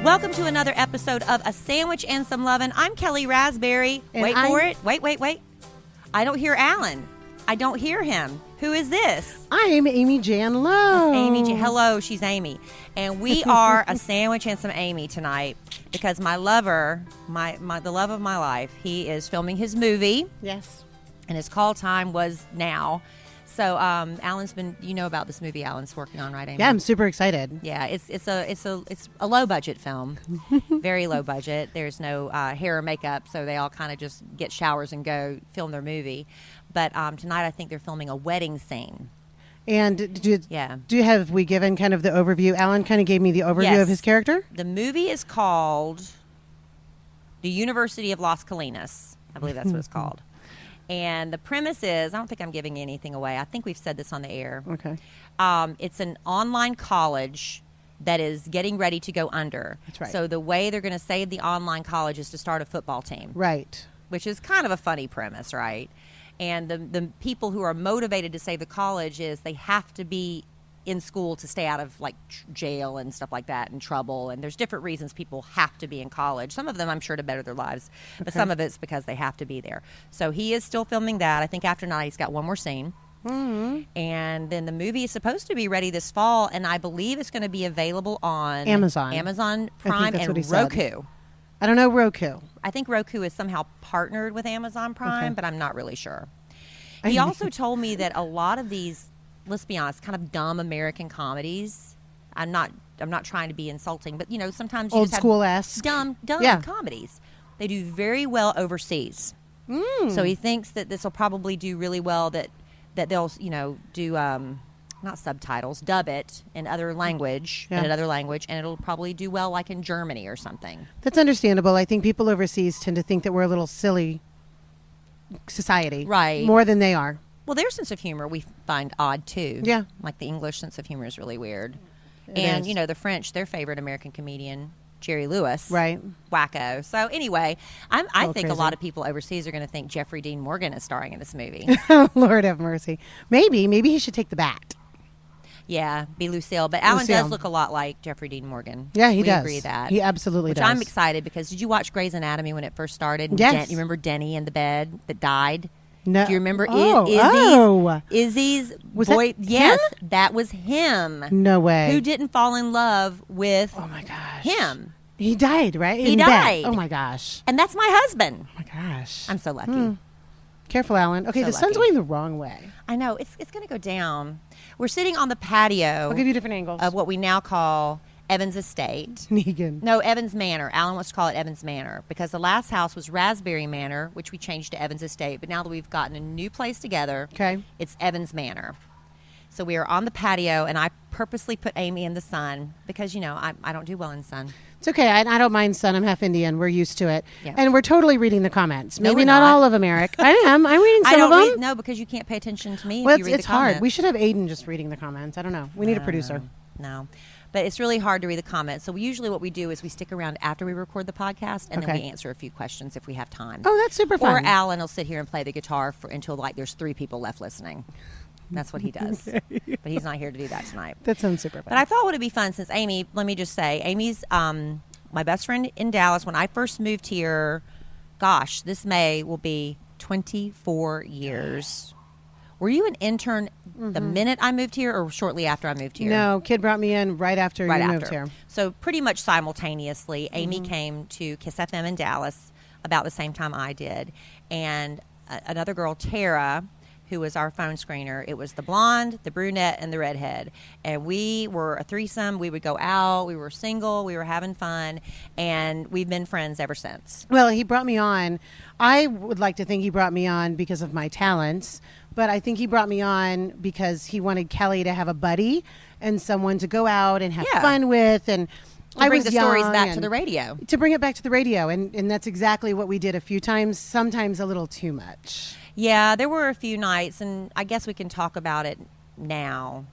Welcome to another episode of A Sandwich and Some Lovin'. I'm Kelly Raspberry. Wait for it. Wait. I don't hear Alan. I don't hear him. Who is this? I'm Amy Jan Lowe. Hello, she's Amy. And we are A Sandwich and Some Amy tonight because my lover, the love of my life, he is filming his movie. Yes. And his call time was now. So Alan's been, you know about this movie Alan's working on, right, Amy? Yeah, I'm super excited. Yeah, it's a low budget film, very low budget. There's no hair or makeup, so they all kind of just get showers and go film their movie. But tonight I think they're filming a wedding scene. And have we given kind of the overview? Alan kind of gave me the overview of his character. The movie is called The University of Las Colinas. I believe that's what it's called. And the premise is, I don't think I'm giving anything away. I think we've said this on the air. Okay. It's an online college that is getting ready to go under. That's right. So the way they're going to save the online college is to start a football team. Right. Which is kind of a funny premise, right? And the people who are motivated to save the college is they have to be in school to stay out of like jail and stuff like that and trouble. And there's different reasons people have to be in college. Some of them, I'm sure, to better their lives, but some of it's because they have to be there. So he is still filming that. I think after tonight he's got one more scene. Mm-hmm. And then the movie is supposed to be ready this fall, and I believe it's going to be available on Amazon Prime and Roku. I don't know Roku. I think Roku is somehow partnered with Amazon Prime, but I'm not really sure. He also told me that a lot of these, let's be honest, kind of dumb American comedies. I'm not trying to be insulting, but sometimes you old just school-esque dumb comedies. They do very well overseas. So he thinks that this will probably do really well. That they'll do not subtitles, dub it in another language, and it'll probably do well like in Germany or something. That's understandable. I think people overseas tend to think that we're a little silly society, right? More than they are. Well, their sense of humor we find odd, too. Yeah. Like the English sense of humor is really weird. It and, is. The French, their favorite American comedian, Jerry Lewis. Right. Wacko. So, anyway, I think crazy. a lot of people overseas are going to think Jeffrey Dean Morgan is starring in this movie. Lord have mercy. Maybe he should take the bat. Yeah, be Lucille. But Alan does look a lot like Jeffrey Dean Morgan. Yeah, he does. We agree that. He absolutely does. Which I'm excited because did you watch Grey's Anatomy when it first started? Yes. You remember Denny in the bed that died? No. Do you remember Izzy's was boy? That yes, him? that was him. No way. Who didn't fall in love with oh my gosh. him? He died, right? He died. Oh my gosh. And that's my husband. Oh my gosh. I'm so lucky. Careful, Alan. Okay, So the sun's lucky. going the wrong way. I know. It's going to go down. We're sitting on the patio I'll give you different angles. of what we now call Evans Estate. Negan. No, Evans Manor. Alan wants to call it Evans Manor because the last house was Raspberry Manor, which we changed to Evans Estate. But now that we've gotten a new place together, it's Evans Manor. So we are on the patio, and I purposely put Amy in the sun because, I don't do well in sun. It's okay. I don't mind sun. I'm half Indian. We're used to it. Yeah. And we're totally reading the comments. No, Maybe we're not not. all of them, Eric. I am. I'm reading some I don't of them. read, no, because you can't pay attention to me Well, if you read it's the comments. hard. We should have Aiden just reading the comments. I don't know. We need a producer. No. But it's really hard to read the comments. So usually what we do is we stick around after we record the podcast, and then we answer a few questions if we have time. Oh, that's super fun. Or Alan will sit here and play the guitar until there's 3 people left listening. That's what he does. But he's not here to do that tonight. That sounds super fun. But I thought it would be fun since Amy, let me just say, Amy's my best friend in Dallas. When I first moved here, this May will be 24 years. Were you an intern the minute I moved here or shortly after I moved here? No, kid brought me in right after you moved here. So pretty much simultaneously, Amy came to Kiss FM in Dallas about the same time I did. And another girl, Tara, who was our phone screener. It was the blonde, the brunette, and the redhead. And we were a threesome. We would go out. We were single. We were having fun. And we've been friends ever since. Well, he brought me on. I would like to think he brought me on because of my talents. But I think he brought me on because he wanted Kelly to have a buddy and someone to go out and have fun with. And I bring the stories back to the radio. To bring it back to the radio. And that's exactly what we did a few times, sometimes a little too much. Yeah, there were a few nights, and I guess we can talk about it now.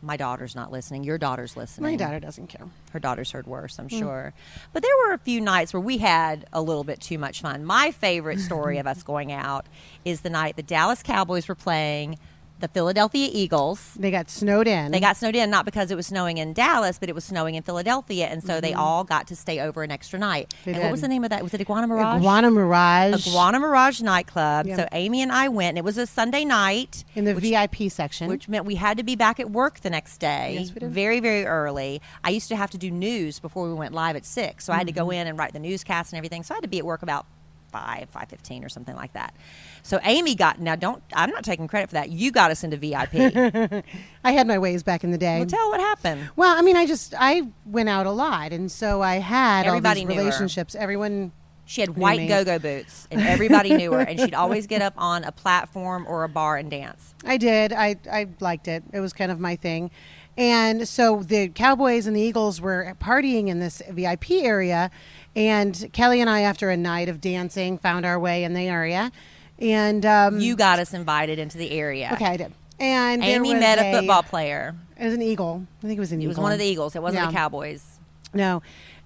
My daughter's not listening. Your daughter's listening. My daughter doesn't care. Her daughter's heard worse, I'm sure. But there were a few nights where we had a little bit too much fun. My favorite story of us going out is the night the Dallas Cowboys were playing the Philadelphia Eagles. They got snowed in. They got snowed in, not because it was snowing in Dallas, but it was snowing in Philadelphia. And so they all got to stay over an extra night. They and did. what was the name of that? Was it Iguana Mirage? Iguana Mirage. Iguana Mirage nightclub. Yeah. So Amy and I went, and it was a Sunday night. In the VIP section. Which meant we had to be back at work the next day. Yes, we did. Very, very early. I used to have to do news before we went live at 6. So I had to go in and write the newscast and everything. So I had to be at work about 5:15 or something like that. So Amy I'm not taking credit for that. You got us into VIP. I had my ways back in the day. Well, tell what happened. Well, I mean, I went out a lot, and so I had Everybody all knew these her. relationships. Everyone. She had knew white me. go-go boots, and everybody knew her. And she'd always get up on a platform or a bar and dance. I did. I liked it. It was kind of my thing. And so the Cowboys and the Eagles were partying in this VIP area, and Kelly and I, after a night of dancing, found our way in the area. And You got us invited into the area. okay, I did. And there Amy was met a football player. It was an Eagle. I think it was an It Eagle. was one of the Eagles. It wasn't Yeah. the Cowboys. No.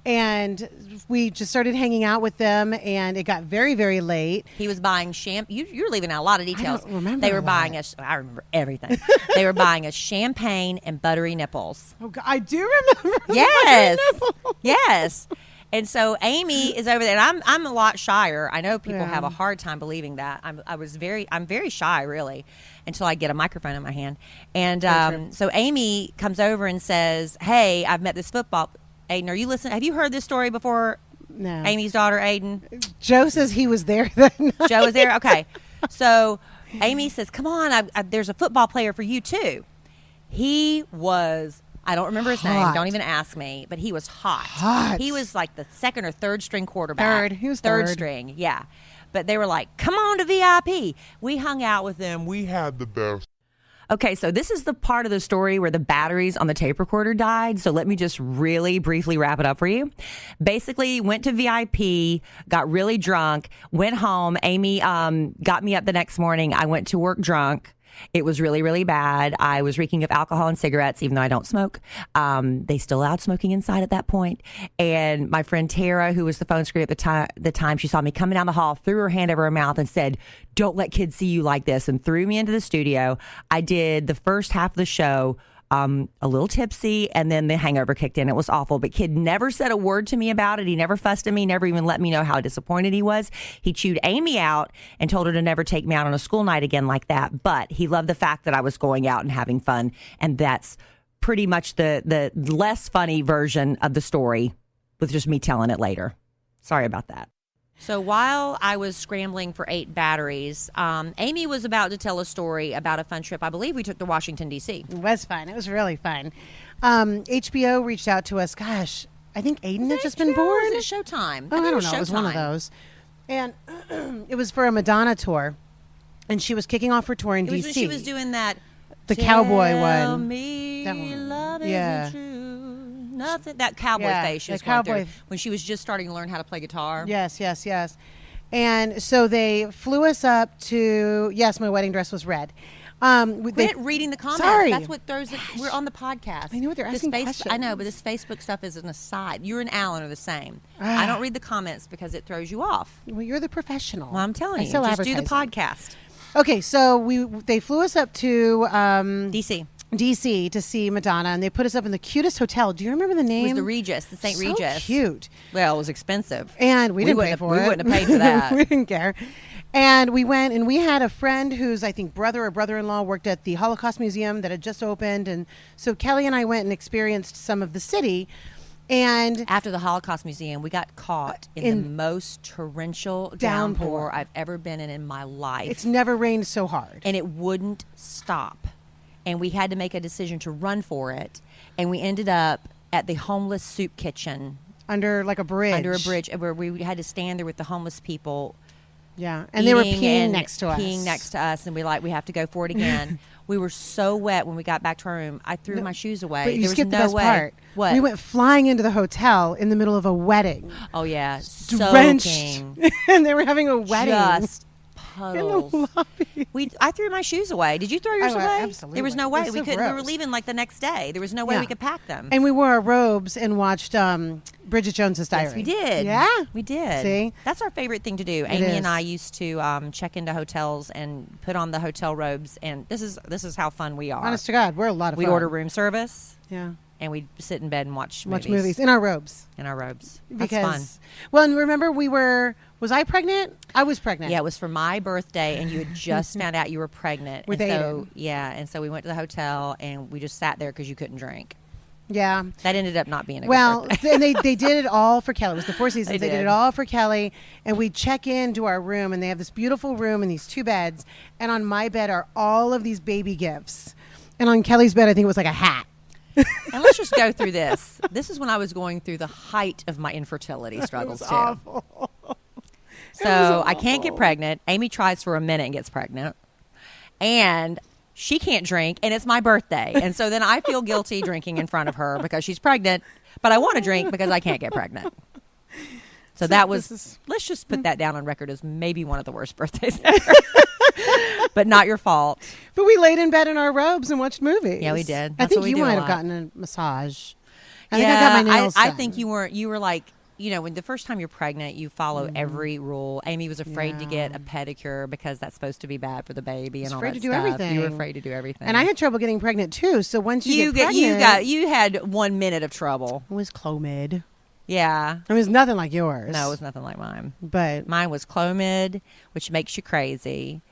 And we just started hanging out with them, and it got very, very late. He was buying You're leaving out a lot of details. don't remember They were a lot. buying I remember everything. They were buying us champagne and buttery nipples. Oh, God, I do remember. the Yes. buttery nipple. Yes. And so Amy is over there, and I'm a lot shyer. I know people Yeah. have a hard time believing that. I'm very shy, really, until I get a microphone in my hand. And so Amy comes over and says, "Hey, I've met this football." Aiden, are you listening? Have you heard this story before? No. Amy's daughter, Aiden. Joe says he was there that night. Joe was there. Okay, so Amy says, "Come on, there's a football player for you too." He was. I don't remember his name. Hot. Don't even ask me. But he was hot. Hot. He was like the second or third string quarterback. Third. He was third third. string. Yeah. But they were like, "Come on to VIP." We hung out with them. We had the best. Okay, so this is the part of the story where the batteries on the tape recorder died. So let me just really briefly wrap it up for you. Basically, went to VIP, got really drunk, went home. Amy got me up the next morning. I went to work drunk. It was really, really bad. I was reeking of alcohol and cigarettes, even though I don't smoke. They still allowed smoking inside at that point. And my friend Tara, who was the phone screen at the time, she saw me coming down the hall, threw her hand over her mouth and said, "Don't let kids see you like this," and threw me into the studio. I did the first half of the show a little tipsy, and then the hangover kicked in. It was awful, but Kid never said a word to me about it. He never fussed at me, never even let me know how disappointed he was. He chewed Amy out and told her to never take me out on a school night again like that, but he loved the fact that I was going out and having fun, and that's pretty much the less funny version of the story, with just me telling it later. Sorry about that. So while I was scrambling for 8 batteries, Amy was about to tell a story about a fun trip. I believe we took to Washington, D.C. It was fun. It was really fun. HBO reached out to us. Gosh, I think Aiden had just been born. Or was it Showtime? Oh, I don't know. It was one of those. And it was for a Madonna tour. And she was kicking off her tour in It was D.C. when she was doing that. The cowboy Tell one. me That one. love Yeah. isn't true. Nothing. That cowboy Yeah, face she the was going cowboy- through when she was just starting to learn how to play guitar. Yes, yes, yes. And so they flew us up to, yes, my wedding dress was red. Quit reading the comments. Sorry. That's what throws it. We're on the podcast. I know what they're This asking face- I know, questions. but this Facebook stuff is an aside. You and Alan are the same. I don't read the comments because it throws you off. Well, you're the professional. Well, I'm telling I you, sell just do the advertising. podcast. Okay, so they flew us up to DC. to see Madonna, and they put us up in the cutest hotel. Do you remember the It name? was the Regis, the St. So Regis. cute. Well, it was expensive. And we didn't wouldn't pay have- for we it. wouldn't have paid for that. We didn't care. And we went, and we had a friend whose, I think, brother or brother-in-law worked at the Holocaust Museum that had just opened. And so Kelly and I went and experienced some of the city. And After the Holocaust Museum, we got caught in the most torrential downpour I've ever been in my life. it's never rained so hard. And it wouldn't stop. And we had to make a decision to run for it. And we ended up at the homeless soup kitchen. Under like a bridge. Under a bridge where we had to stand there with the homeless people. Yeah. And they were eating peeing and next to us. Peeing next to us. And we have to go for it again. We were so wet when we got back to our room. I threw my shoes away. But you there skipped was the no best way. part. What? We went flying into the hotel in the middle of a wedding. Oh, yeah. Drenched. Soaking. And they were having a wedding. Just puddles. In the lobby. I threw my shoes away. Did you throw yours away? Absolutely. There was no way. It was We so couldn't. We were gross. leaving like the next day. There was no way we could pack them. And we wore our robes and watched Bridget Jones's Diary. Yes, we did. Yeah, we did. See? That's our favorite thing to do. Amy and I used to check into hotels and put on the hotel robes, and this is how fun we are. Honest to God, we're a lot of fun. We order room service. Yeah. And we'd sit in bed and watch movies in our robes. In our robes. Because, that's fun. Well, and remember was I pregnant? I was pregnant. Yeah, it was for my birthday, and you had just found out you were pregnant. With Aiden. And so we went to the hotel, and we just sat there because you couldn't drink. Yeah. That ended up not being a good birthday. And they did it all for Kelly. It was the Four Seasons. They did it did. all for Kelly. And we check into our room, and they have this beautiful room and these 2 beds. And on my bed are all of these baby gifts. And on Kelly's bed, I think it was like a hat. And let's just go through this. This is when I was going through the height of my infertility struggles, it was too. Awful. So I can't get pregnant. Amy tries for a minute and gets pregnant. And she can't drink, and it's my birthday. And so then I feel guilty drinking in front of her because she's pregnant, but I want to drink because I can't get pregnant. So that was, let's just put that down on record as maybe one of the worst birthdays ever. But not your fault. But we laid in bed in our robes and watched movies. Yeah, we did. I That's think what we you do a might have lot. gotten a massage. I think I got my nails I done. think you were like, when the first time you're pregnant, you follow every rule. Amy was afraid to get a pedicure because that's supposed to be bad for the baby and all that afraid to do stuff. everything. You were afraid to do everything. And I had trouble getting pregnant too. So once you get pregnant, you had 1 minute of trouble. it was Clomid. Yeah. It was nothing like yours. No, it was nothing like mine. But Mine was Clomid, which makes you crazy.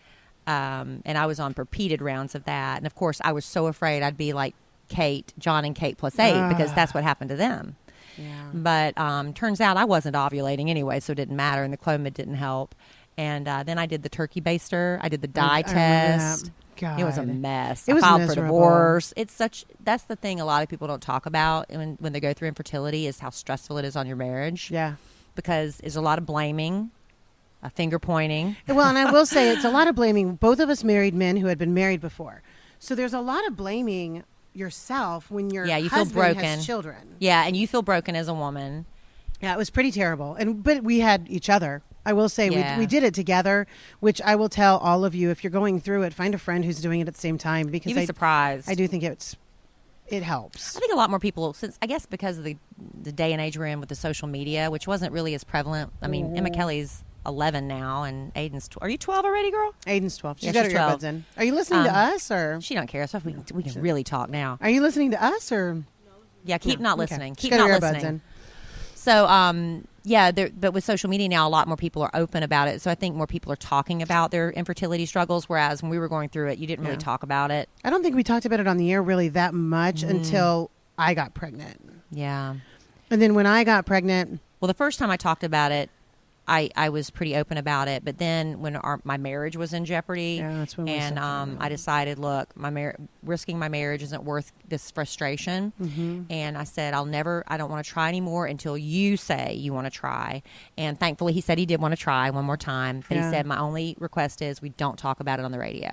And I was on repeated rounds of that. And of course, I was so afraid I'd be like John and Kate plus 8 because that's what happened to them. yeah. But turns out I wasn't ovulating anyway, so it didn't matter, and the Clomid didn't help. And then I did the turkey baster. I did the dye test. God. It was a mess. It was I filed miserable. for divorce. That's the thing a lot of people don't talk about when they go through infertility is how stressful it is on your marriage. Yeah. Because there's a lot of blaming, finger pointing. Well, and I will say it's a lot of blaming. Both of us married men who had been married before. So there's a lot of blaming yourself when your you feel husband broken. has children. Yeah, and you feel broken as a woman. Yeah, it was pretty terrible. But we had each other. I will say we did it together, which I will tell all of you, if you're going through it, find a friend who's doing it at the same time, because You'd be surprised. I do think it helps. I think a lot more people, because of the day and age we're in with the social media, which wasn't really as prevalent. I mean, Emma Kelly's 11 now, and Aiden's are you 12 already, girl? Aiden's 12. She's Yeah, got she's her 12. earbuds in. Are you listening to us, or She don't care, so we can really talk now. are you listening to us, or Yeah, keep not Okay. listening. She's Keep got not her earbuds listening. in. So, but with social media now, a lot more people are open about it. So I think more people are talking about their infertility struggles, whereas when we were going through it, you didn't really talk about it. I don't think we talked about it on the air really that much until I got pregnant. Yeah. And then when I got pregnant, Well, the first time I talked about it, I was pretty open about it. But then when my marriage was in jeopardy, Yeah, that's when we and separated. I decided, look, risking my marriage isn't worth this frustration. Mm-hmm. And I said, I don't want to try anymore until you say you want to try. And thankfully, he said he did want to try one more time. But he said, my only request is we don't talk about it on the radio,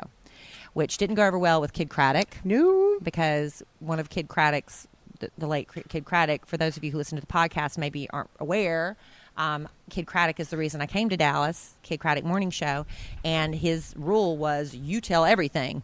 which didn't go over well with Kid Craddock. no, Because one of Kid Craddock's, the late Kid Craddock, for those of you who listen to the podcast maybe aren't aware, Kid Craddock is the reason I came to Dallas, Kid Craddock Morning Show, and his rule was you tell everything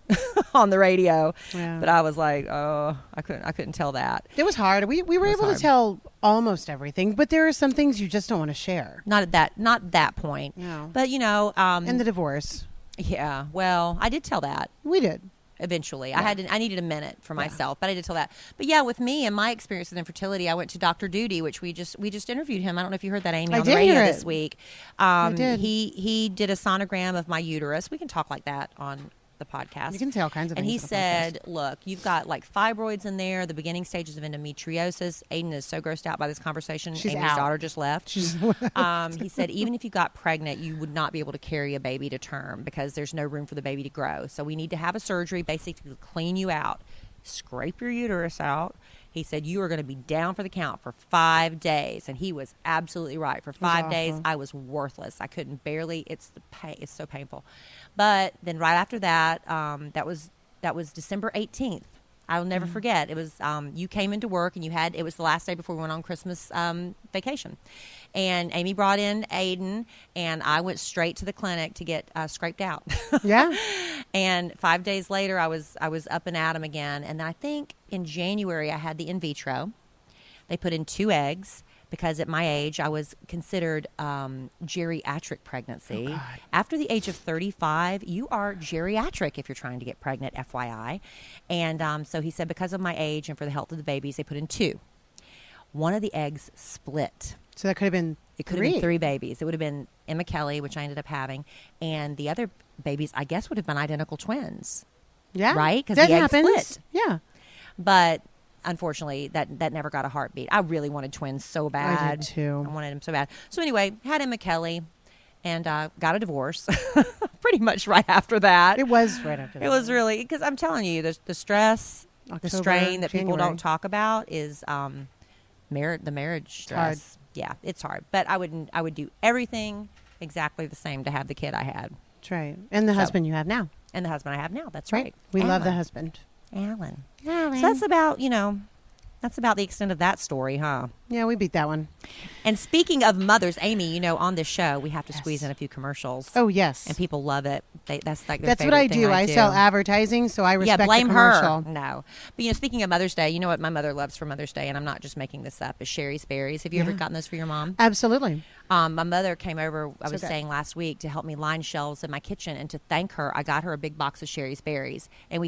on the radio. Yeah. But I was like, oh, I couldn't tell that. it was hard. We were able to tell almost everything, but there are some things you just don't want to share. Not that point. No. But And the divorce, yeah, well, I did tell that. we did. Eventually, I needed a minute for myself, but I did tell that. But yeah, with me and my experience with infertility, I went to Dr. Duty, which we just interviewed him. I don't know if you heard that, Amy, I on the did radio hear this it. week. did. He did a sonogram of my uterus. We can talk like that on the podcast. You can say all kinds of And things. he on the said, "Look, you've got like fibroids in there, the beginning stages of endometriosis." Aiden is so grossed out by this conversation. She's Amy's out. daughter just left. She's He said, even if you got pregnant, you would not be able to carry a baby to term because there's no room for the baby to grow. So we need to have a surgery basically to clean you out, scrape your uterus out. He said, you are going to be down for the count for 5 days. And he was absolutely right. For 5 days, awful. I was worthless. I couldn't barely, it's so painful. But then right after that, that was December 18th. I'll never forget. It was you came into work and it was the last day before we went on Christmas vacation. And Amy brought in Aiden, and I went straight to the clinic to get scraped out. Yeah. And 5 days later, I was up and at 'em again. And I think in January, I had the in vitro. They put in 2 eggs. Because at my age, I was considered geriatric pregnancy. Oh, After the age of 35, you are geriatric if you're trying to get pregnant, FYI. And so he said because of my age and for the health of the babies, they put in 2. One of the eggs split. So that could have been It could have been 3 babies. It would have been Emma Kelly, which I ended up having. And the other babies, I guess, would have been identical twins. Yeah. Right? Because that the egg happens. split. Yeah. But unfortunately, that never got a heartbeat. I really wanted twins so bad. I did too. I wanted them so bad. So anyway, had Emma Kelly and got a divorce pretty much right after that. It was right after that. It was really, because I'm telling you, the stress, the strain that people don't talk about is the marriage stress. Hard. Yeah, it's hard. But I would do everything exactly the same to have the kid I had. That's right. And the husband you have now. And the husband I have now. That's right. We love the Alan. husband. Alan. So that's about, that's about the extent of that story, huh? Yeah, we beat that one. And speaking of mothers, Amy, on this show, we have to squeeze in a few commercials. Oh, yes. And people love it. That's like their That's what favorite I thing do. I sell advertising, so I respect blame the commercial. her. No. But, speaking of Mother's Day, you know what my mother loves for Mother's Day, and I'm not just making this up, is Shari's Berries. Have you ever gotten those for your mom? Absolutely. My mother came over, I was saying last week, to help me line shelves in my kitchen, and to thank her, I got her a big box of Shari's Berries. And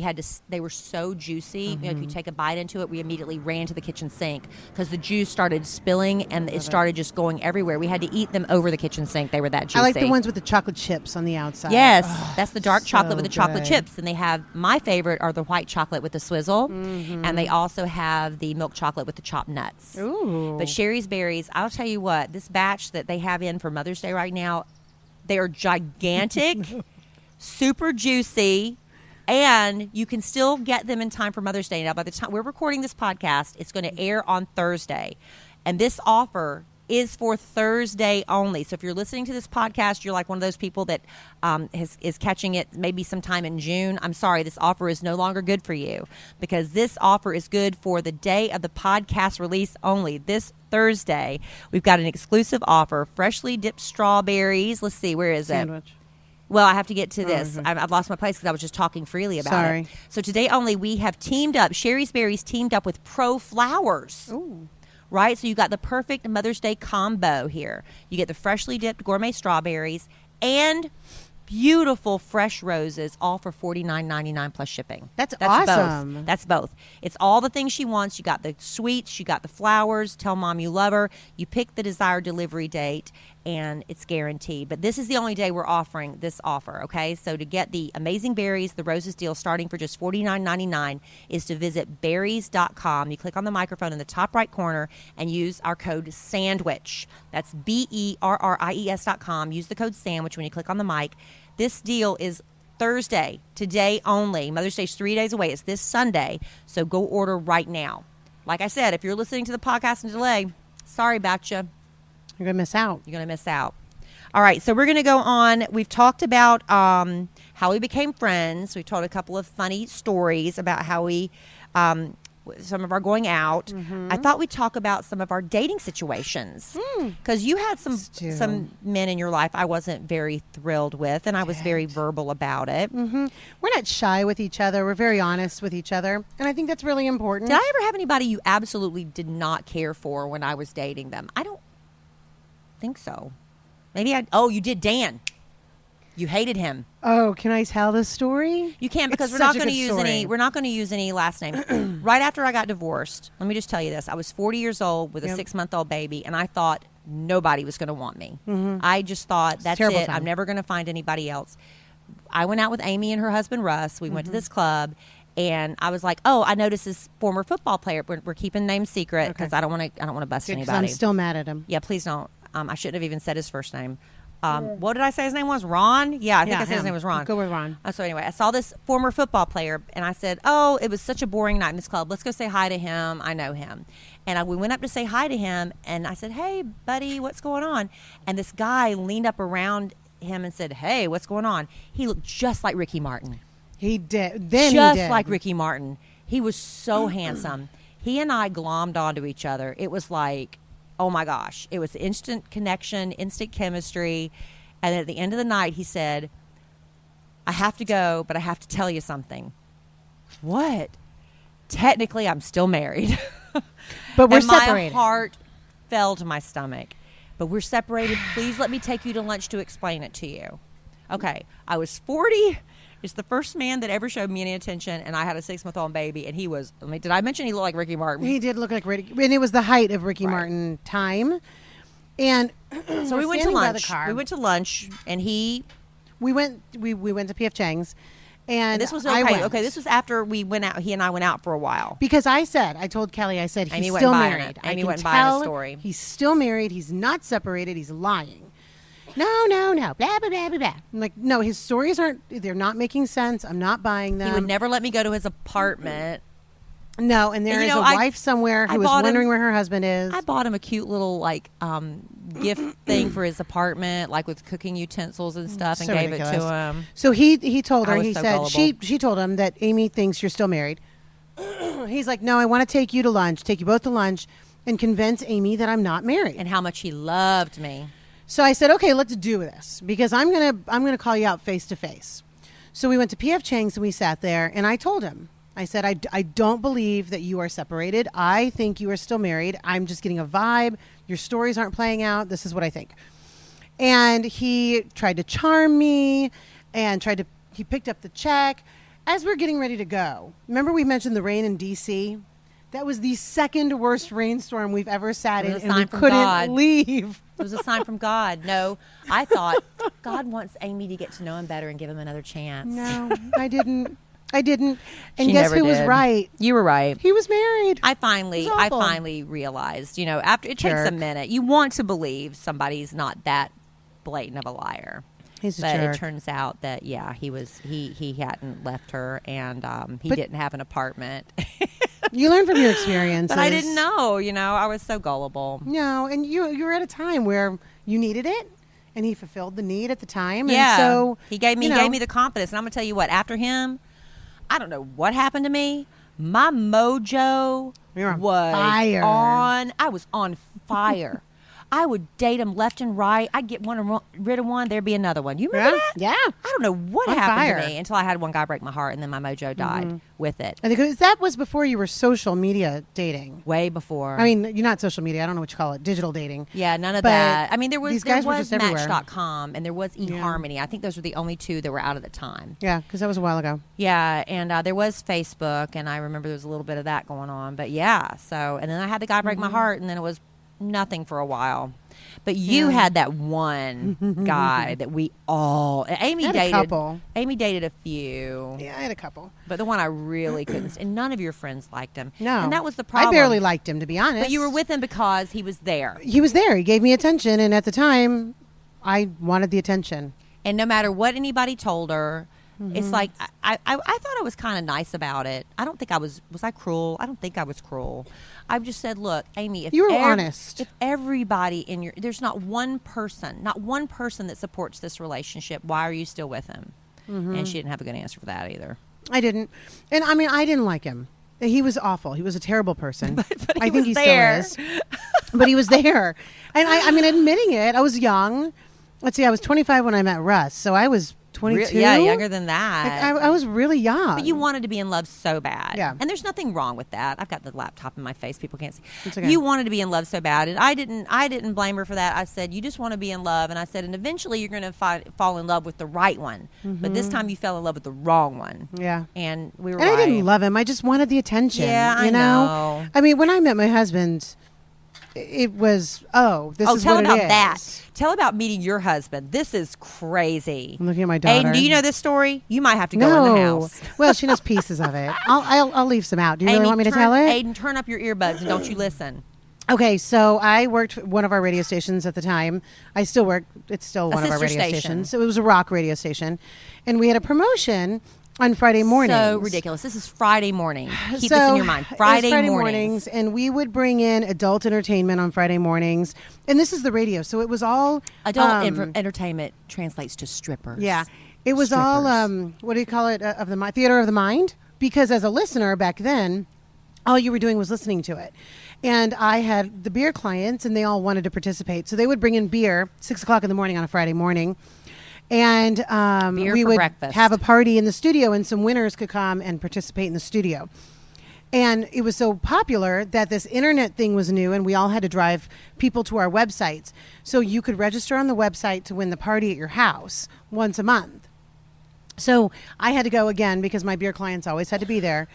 they were so juicy. If you take a bite into it, we immediately ran to the kitchen sink because the juice started spilling and it started just going everywhere. We had to eat them over the kitchen sink. They were that juicy. I like the ones with the chocolate chips on the outside. Yes, oh, that's the dark chocolate with the chocolate good. chips. And they have, my favorite are the white chocolate with the swizzle. And they also have the milk chocolate with the chopped nuts. Ooh. But Shari's Berries, I'll tell you what, this batch that they have in for Mother's Day right now, they are gigantic, super juicy, and you can still get them in time for Mother's Day. Now, by the time we're recording this podcast, it's going to air on Thursday. And this offer is for Thursday only. So if you're listening to this podcast, you're like one of those people that is catching it maybe sometime in June. I'm sorry, this offer is no longer good for you because this offer is good for the day of the podcast release only. This Thursday, we've got an exclusive offer, freshly dipped strawberries. Let's see, where is it? Well, I have to get to this. I've lost my place because I was just talking freely about it. So today only, we have teamed up, Shari's Berries teamed up with Pro Flowers. Ooh. Right? So you got the perfect Mother's Day combo here. You get the freshly dipped gourmet strawberries and beautiful fresh roses, all for $49.99 plus shipping. That's awesome. Both. That's both. It's all the things she wants. You got the sweets, you got the flowers. Tell mom you love her. You pick the desired delivery date, and it's guaranteed. But this is the only day we're offering this offer, okay? So to get the amazing berries, the roses deal starting for just $49.99 is to visit berries.com. You click on the microphone in the top right corner and use our code SANDWICH. That's BERRIES.com. Use the code SANDWICH when you click on the mic. This deal is Thursday, today only. Mother's Day's 3 days away. It's this Sunday, so go order right now. Like I said, if you're listening to the podcast in delay, sorry about you. You're going to miss out. You're going to miss out. All right, so we're going to go on. We've talked about how we became friends. We've told a couple of funny stories about how we, some of our going out. I thought we'd talk about some of our dating situations. Because you had some men in your life I wasn't very thrilled with, and I was very verbal about it. We're not shy with each other. We're very honest with each other. And I think that's really important. Did I ever have anybody you absolutely did not care for when I was dating them? I don't think so. Maybe you did Dan. You hated him. Oh, can I tell this story? You can't, because It's we're not such a going to good use story. we're not going to use any last names. Right after I got divorced, let me just tell you this. I was 40 years old with a 6-month-old baby, and I thought nobody was going to want me. I just thought, that's it. Time. I'm never going to find anybody else. I went out with Amy and her husband, Russ. We went to this club, and I was like, I noticed this former football player. We're keeping names secret because I don't want to bust Good, 'cause anybody. I'm still mad at him. Yeah, please don't. I shouldn't have even said his first name. What did I say his name was? Ron? Yeah, I think I said his name was Ron. Go with Ron. So anyway, I saw this former football player, and I said, it was such a boring night in this club. Let's go say hi to him. I know him. And we went up to say hi to him, and I said, hey, buddy, what's going on? And this guy leaned up around him and said, hey, what's going on? He looked just like Ricky Martin. He did. Just like Ricky Martin. He was so handsome. He and I glommed onto each other. It was like, oh my gosh. It was instant connection, instant chemistry. And at the end of the night, he said, I have to go, but I have to tell you something. What? Technically, I'm still married. But we're and separated. My heart fell to my stomach. But we're separated. Please let me take you to lunch to explain it to you. Okay. I was 40. It's the first man that ever showed me any attention, and I had a 6-month-old baby, and he was, did I mention he looked like Ricky Martin? He did look like Ricky, and it was the height of Ricky Martin time. And so we went to lunch. We went to lunch, and we went to PF Chang's, and this was okay. Okay, this was after we went out. He and I went out for a while because I told Kelly, I said he's Amy still married. Amy went buying a story. He's still married. He's not separated. He's lying. No, blah, blah, blah, blah, blah. I'm like, no, his stories they're not making sense. I'm not buying them. He would never let me go to his apartment. No, and there is a wife somewhere who is wondering where her husband is. I bought him a cute little, gift thing for his apartment, like with cooking utensils and stuff, and gave ridiculous. It to him. So he told her, he so said, gullible. she told him that Amy thinks you're still married. He's like, no, I want to take you both to lunch, and convince Amy that I'm not married. And how much he loved me. So I said, okay, let's do this because I'm gonna call you out face to face. So we went to PF Chang's and we sat there, and I told him, I said, I don't believe that you are separated. I think you are still married. I'm just getting a vibe. Your stories aren't playing out. This is what I think. And he tried to charm me and he picked up the check as we're getting ready to go. Remember we mentioned the rain in D.C.? That was the second worst rainstorm we've ever sat in, and we couldn't leave. It was a sign from God. No, I thought God wants Amy to get to know him better and give him another chance. No, I didn't. And guess who was right? You were right. He was married. I finally realized, after it takes a minute, you want to believe somebody's not that blatant of a liar. He's a but jerk. It turns out that he hadn't left her, and he didn't have an apartment. You learn from your experiences. But I didn't know, I was so gullible. No, and you were at a time where you needed it, and he fulfilled the need at the time. Yeah. And so he gave me the confidence. And I'm going to tell you what, after him, I don't know what happened to me. My mojo was fire. I was on fire. I would date him left and right. I'd get rid of one, there'd be another one. You remember that? Yeah. I don't know what happened to me until I had one guy break my heart, and then my mojo died with it. And because that was before you were social media dating. Way before. I mean, you're not social media. I don't know what you call it. Digital dating. Yeah, none of that. I mean, there was everywhere. Match.com, and there was eHarmony. I think those were the only two that were out at the time. Yeah, because that was a while ago. Yeah, and there was Facebook, and I remember there was a little bit of that going on. But yeah, and then I had the guy break my heart, and then it was nothing for a while. But you had that one guy that we all Amy dated. A couple. Amy dated a few. Yeah, I had a couple. But the one I really couldn't, and none of your friends liked him. No, and that was the problem. I barely liked him, to be honest. But you were with him because he was there. He was there. He gave me attention, and at the time, I wanted the attention. And no matter what anybody told her, it's like I thought I was kind of nice about it. I don't think I was I cruel? I don't think I was cruel. I just said, look, Amy, if you were honest. If everybody there's not one person that supports this relationship, why are you still with him? And she didn't have a good answer for that either. I didn't. And I mean, I didn't like him. He was awful. He was a terrible person. but I think he still is. But he was there. And I mean, admitting it, I was young. Let's see, I was 25 when I met Russ. So I was 22. Yeah, younger than that. I was really young. But you wanted to be in love so bad. Yeah. And there's nothing wrong with that. I've got the laptop in my face. People can't see. It's okay. You wanted to be in love so bad. And I didn't blame her for that. I said, you just want to be in love. And I said, and eventually you're going to fall in love with the right one. But this time you fell in love with the wrong one. Yeah. And we were I didn't love him. I just wanted the attention. Yeah, I know. I mean, when I met my husband, it was, this is tell what about it is. that. Tell about meeting your husband. This is crazy. I'm looking at my daughter. Aiden, do you know this story? You might have to go in the house. Well, she knows pieces of it. I'll leave some out. Do you really want me to tell it? Aiden, turn up your earbuds and don't you listen. Okay, so I worked one of our radio stations at the time. I still work. It's still one of our radio stations. So it was a rock radio station. And we had a promotion on Friday mornings. So ridiculous. This is Friday morning. Keep this in your mind. Friday mornings. And we would bring in adult entertainment on Friday mornings. And this is the radio. So it was all... Adult entertainment translates to strippers. Yeah. It was all, what do you call it, theater of the mind? because as a listener back then, all you were doing was listening to it. And I had the beer clients, and they all wanted to participate. So they would bring in beer 6 o'clock in the morning on a Friday morning. And we would breakfast. have a party in the studio, and some winners could come and participate in the studio. And it was so popular that this internet thing was new, and we all had to drive people to our websites. So you could register on the website to win the party at your house once a month. So I had to go again because my beer clients always had to be there.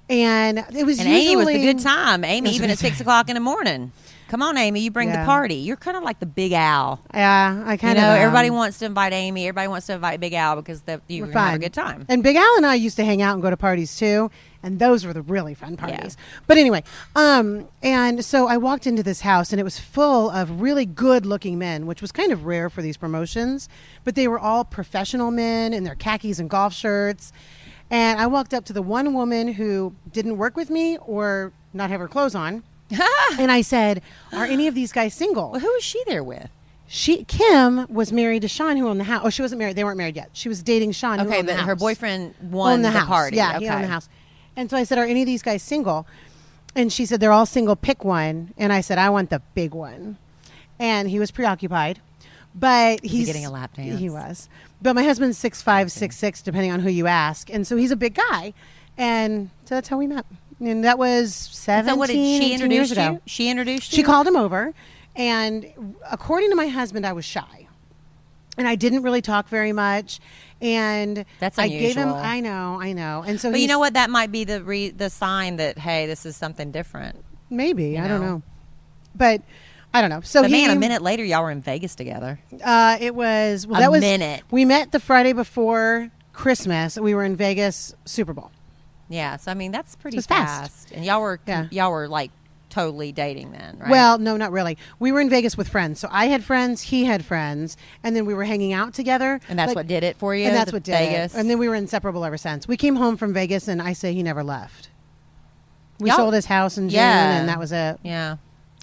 And it was Amy was the good time. Amy, even at 6 o'clock in the morning. Come on, Amy, you bring Yeah. the party. You're kind of like the Big Al. Yeah, I kind You of know, everybody wants to invite Amy. Everybody wants to invite Big Al because you're going to have a good time. And Big Al and I used to hang out and go to parties too, and those were the really fun parties. But anyway, and so I walked into this house, and it was full of really good-looking men, which was kind of rare for these promotions. But they were all professional men in their khakis and golf shirts. And I walked up to the one woman who didn't work with me or not have her clothes on. And I said, "Are any of these guys single?" Well, who was she there with? Kim was married to Sean, who owned the house. Oh, she wasn't married. They weren't married yet. She was dating Sean, who Okay, owned the but house. her boyfriend won the house. party. Yeah, okay. he owned the house. And so I said, "Are any of these guys single?" And she said, "They're all single. Pick one." And I said, "I want the big one." And he was preoccupied. But Was he getting a lap dance? He was. But my husband's 6'5", 6'6", depending on who you ask. And so he's a big guy. And so that's how we met. And that was 17, So what did she 18 years introduce ago. you? She introduced you? She called him over. And according to my husband, I was shy. And I didn't really talk very much. And That's I gave him, unusual. I know. And so But you know what? That might be the sign that, hey, this is something different. Maybe. I don't know. know. But I don't know. So But man, a minute later, y'all were in Vegas together. It was, well, that was, minute. We met the Friday before Christmas. We were in Vegas Super Bowl. Yeah, so I mean that's pretty It's fast. fast. And y'all Yeah. were like totally dating then, right? Well, no, not really. We were in Vegas with friends. So I had friends, he had friends, and then we were hanging out together. and that's what did it for you. And that's the what did Vegas. it. And then we were inseparable ever since. We came home from Vegas, and I say he never left. We Y'all- sold his house in June, Yeah. and that was it. Yeah.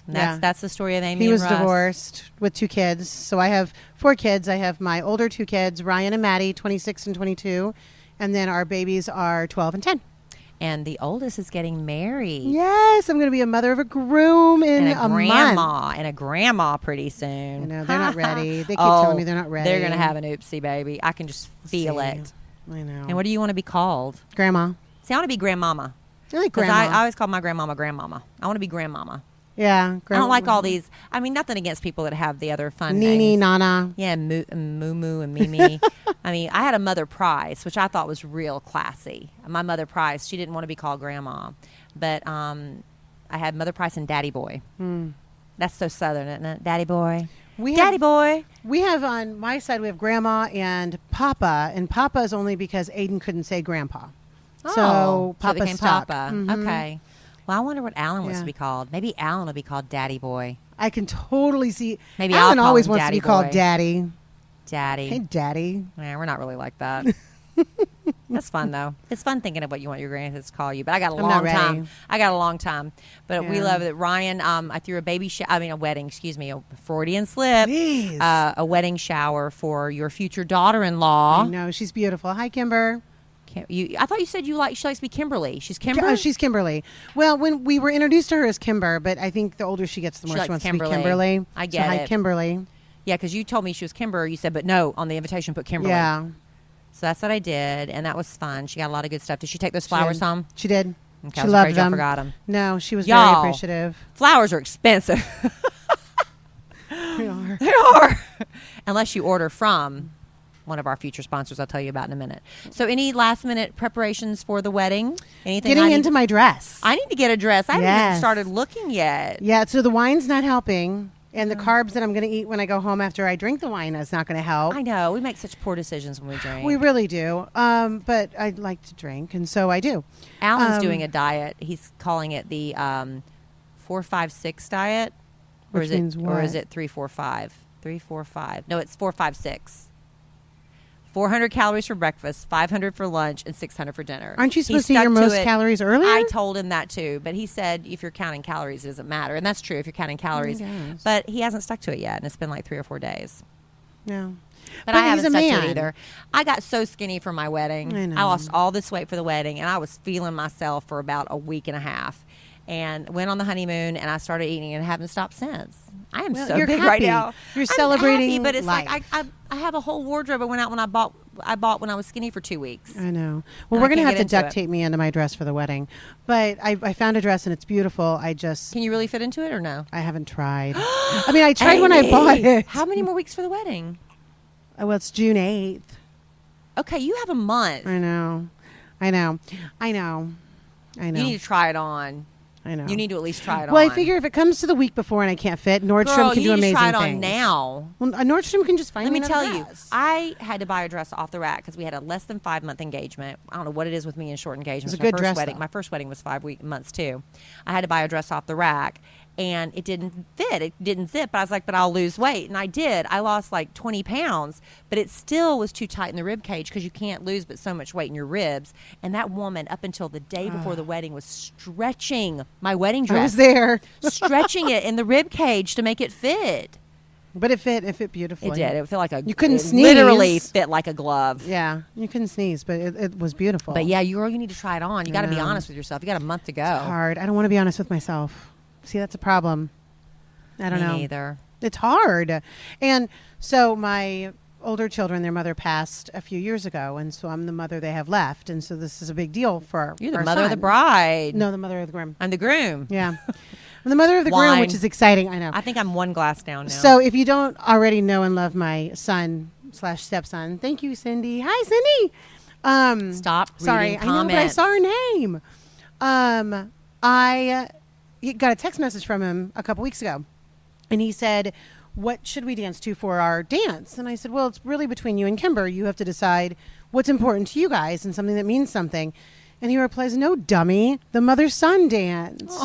And Yeah. That's the story of Amy. He and was Russ. divorced with 2 kids. So I have 4 kids. I have my older 2 kids, Ryan and Maddie, 26 and 22. And then our babies are 12 and 10. And the oldest is getting married. Yes, I'm going to be a mother of a groom in And a a grandma. month. And a grandma pretty soon. I know, they're not ready. They keep telling me they're not ready. They're going to have an oopsie baby. I can just feel See. it. I know. And what do you want to be called? Grandma. See, I want to be grandmama. I like 'Cause grandma. I always call my grandmama grandmama. I want to be grandmama. yeah. I don't like all these. I mean, nothing against people that have the other fun Nene, names. Nana. Yeah, Moo Moo and Mimi. I mean, I had a Mother Price, which I thought was real classy. My Mother Price, she didn't want to be called Grandma, but I had Mother Price and Daddy Boy. That's so Southern, isn't it? Daddy Boy. Daddy Boy. We have on my side, we have Grandma and Papa. And Papa is only because Aiden couldn't say Grandpa. Oh, so it Papa became stuck. Papa. Mhm. Okay. Well, I wonder what Alan wants Yeah. to be called. Maybe Alan will be called Daddy Boy. I can totally see. Maybe Alan I'll call always him wants Daddy to be called Boy. Daddy. Daddy. Hey, Daddy. Yeah, we're not really like that. That's fun though. It's fun thinking of what you want your grandkids to call you. But I got a I'm not long ready. time. I got a long time. But we Yeah. love that Ryan. I threw a wedding. Excuse me, a Freudian slip. Jeez. A wedding shower for your future daughter-in-law. I know. She's beautiful. Hi, Kimber. I thought you said she likes to be Kimberly. She's Kimber. Oh, she's Kimberly. Well, when we were introduced to her as Kimber, but I think the older she gets, the more She she likes wants Kimberly. to be Kimberly. I get so, hi, it. Kimberly. Yeah, because you told me she was Kimber. You said, but no, on the invitation put Kimberly. Yeah. So that's what I did, and that was fun. She got a lot of good stuff. Did she take those flowers home? She did. Okay, I She was loved afraid y'all them. forgot them. No, she was Y'all. very appreciative. Flowers are expensive. They are. They are. Unless you order from one of our future sponsors I'll tell you about in a minute. So any last minute preparations for the wedding? Anything Getting into my dress. I need to get a dress. I haven't even Yes. started looking yet. Yeah, so the wine's not helping. And the carbs that I'm going to eat when I go home after I drink the wine is not going to help. I know. We make such poor decisions when we drink. We really do. But I like to drink, and so I do. Alan's doing a diet. He's calling it the 4-5-6 diet. Or Which is means it what? or is it 3-4-5? 3-4-5. No, it's 4-5-6. 400 calories for breakfast, 500 for lunch, and 600 for dinner. Aren't you He supposed to eat your stuck most it. calories earlier? I told him that too, but he said if you're counting calories, it doesn't matter, and that's true if you're counting calories. guess. But he hasn't stuck to it yet, and it's been like 3 or 4 days. No. But I haven't he's a stuck to man. it either. I got so skinny for my wedding. I know. I lost all this weight for the wedding, and I was feeling myself for about a week and a half. And went on the honeymoon, and I started eating, and haven't stopped since. I am so you're big happy. right now. You're I'm celebrating happy, but it's life. like I have a whole wardrobe. I went out when I bought when I was skinny for 2 weeks. I know. Well, And we're I going to can't have to get into duct it. tape me into my dress for the wedding. But I found a dress, and it's beautiful. Can you really fit into it or no? I haven't tried. I mean, I tried when I bought it. How many more weeks for the wedding? Well, it's June 8th. Okay, you have a month. I know. You need to try it on. I know. You need to at least try it on. Well, I figure if it comes to the week before and I can't fit, Nordstrom Girl, can you do need to amazing try it on things. now. Well, Nordstrom can just find Let me another tell you, dress. I had to buy a dress off the rack because we had a less than 5 month engagement. I don't know what it is with me and short engagements. It's a good my first dress, wedding. though. My first wedding was 5 months too. I had to buy a dress off the rack, and it didn't fit. It didn't zip. But I was like, but I'll lose weight, and I did. I lost like 20 pounds, but it still was too tight in the rib cage because you can't lose but so much weight in your ribs. And that woman, up until the day before the wedding, was stretching my wedding dress. I was there. Stretching it in the rib cage to make it fit. But it fit beautifully. It did. It felt like a. You couldn't it sneeze. Literally fit like a glove. Yeah, you couldn't sneeze, but it was beautiful. But yeah, you need to try it on. You got to be know. honest with yourself. You got a month to go. It's hard. I don't want to be honest with myself. See, that's a problem. I don't Me know. neither. It's hard. And so my older children, their mother passed a few years ago, and so I'm the mother they have left, and so this is a big deal for You're the our mother of the son. bride. No, the mother of the groom. I'm the groom. Yeah. I'm the mother of the groom, Wine. which is exciting. I know. I think I'm one glass down now. So if you don't already know and love my son/stepson, thank you, Cindy. Hi, Cindy. Stop Sorry, reading I know, but I comments. saw her name. I got a text message from him a couple weeks ago, and he said, "What should we dance to for our dance?" And I said, "Well, it's really between you and Kimber. You have to decide what's important to you guys and something that means something." And he replies, "No, dummy, the mother-son dance."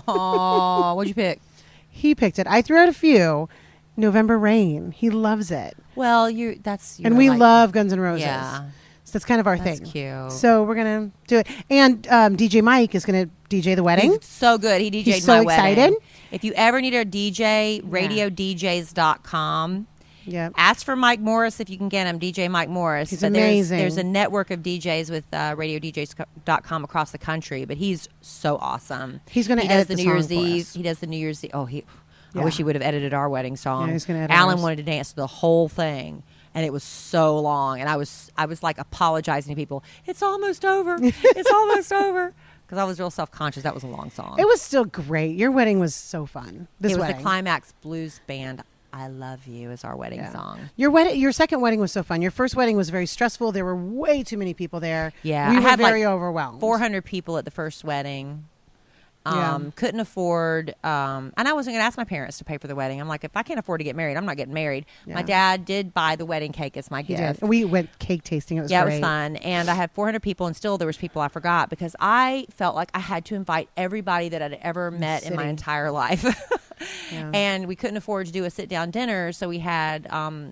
Oh, what'd you pick? He picked it. I threw out a few. November Rain. He loves it. Well, And we love Guns N' Roses. Yeah. So that's kind of our That's thing. cute. So we're going to do it. And DJ Mike is going to DJ the wedding. He's so good. He DJ'd He's so my excited. wedding. If you ever need a DJ, radiodjs.com. Yeah. Ask for Mike Morris if you can get him, DJ Mike Morris. He's But amazing. There's a network of DJs with radiodjs.com across the country, but he's so awesome. He's gonna He edit does the the New Year's song for Eve. us. He does the New Year's Eve. Oh, I Yeah. wish he would have edited our wedding song. Yeah, he's gonna edit Alan ours. wanted to dance the whole thing, and it was so long, and I was like apologizing to people. It's almost over. It's almost over. Because I was real self-conscious. That was a long song. It was still great. Your wedding was so fun. This It was wedding. the Climax Blues Band. I Love You is our wedding Yeah. song. Your second wedding was so fun. Your first wedding was very stressful. There were way too many people there. Yeah, we I were had very like overwhelmed. 400 people at the first wedding. Yeah. Couldn't afford, and I wasn't going to ask my parents to pay for the wedding. I'm like, if I can't afford to get married, I'm not getting married. Yeah. My dad did buy the wedding cake as my He gift. did. We went cake tasting. It was Yeah, great. it was fun. And I had 400 people, and still there was people I forgot because I felt like I had to invite everybody that I'd ever met in my city. entire life. Yeah. And we couldn't afford to do a sit-down dinner, so we had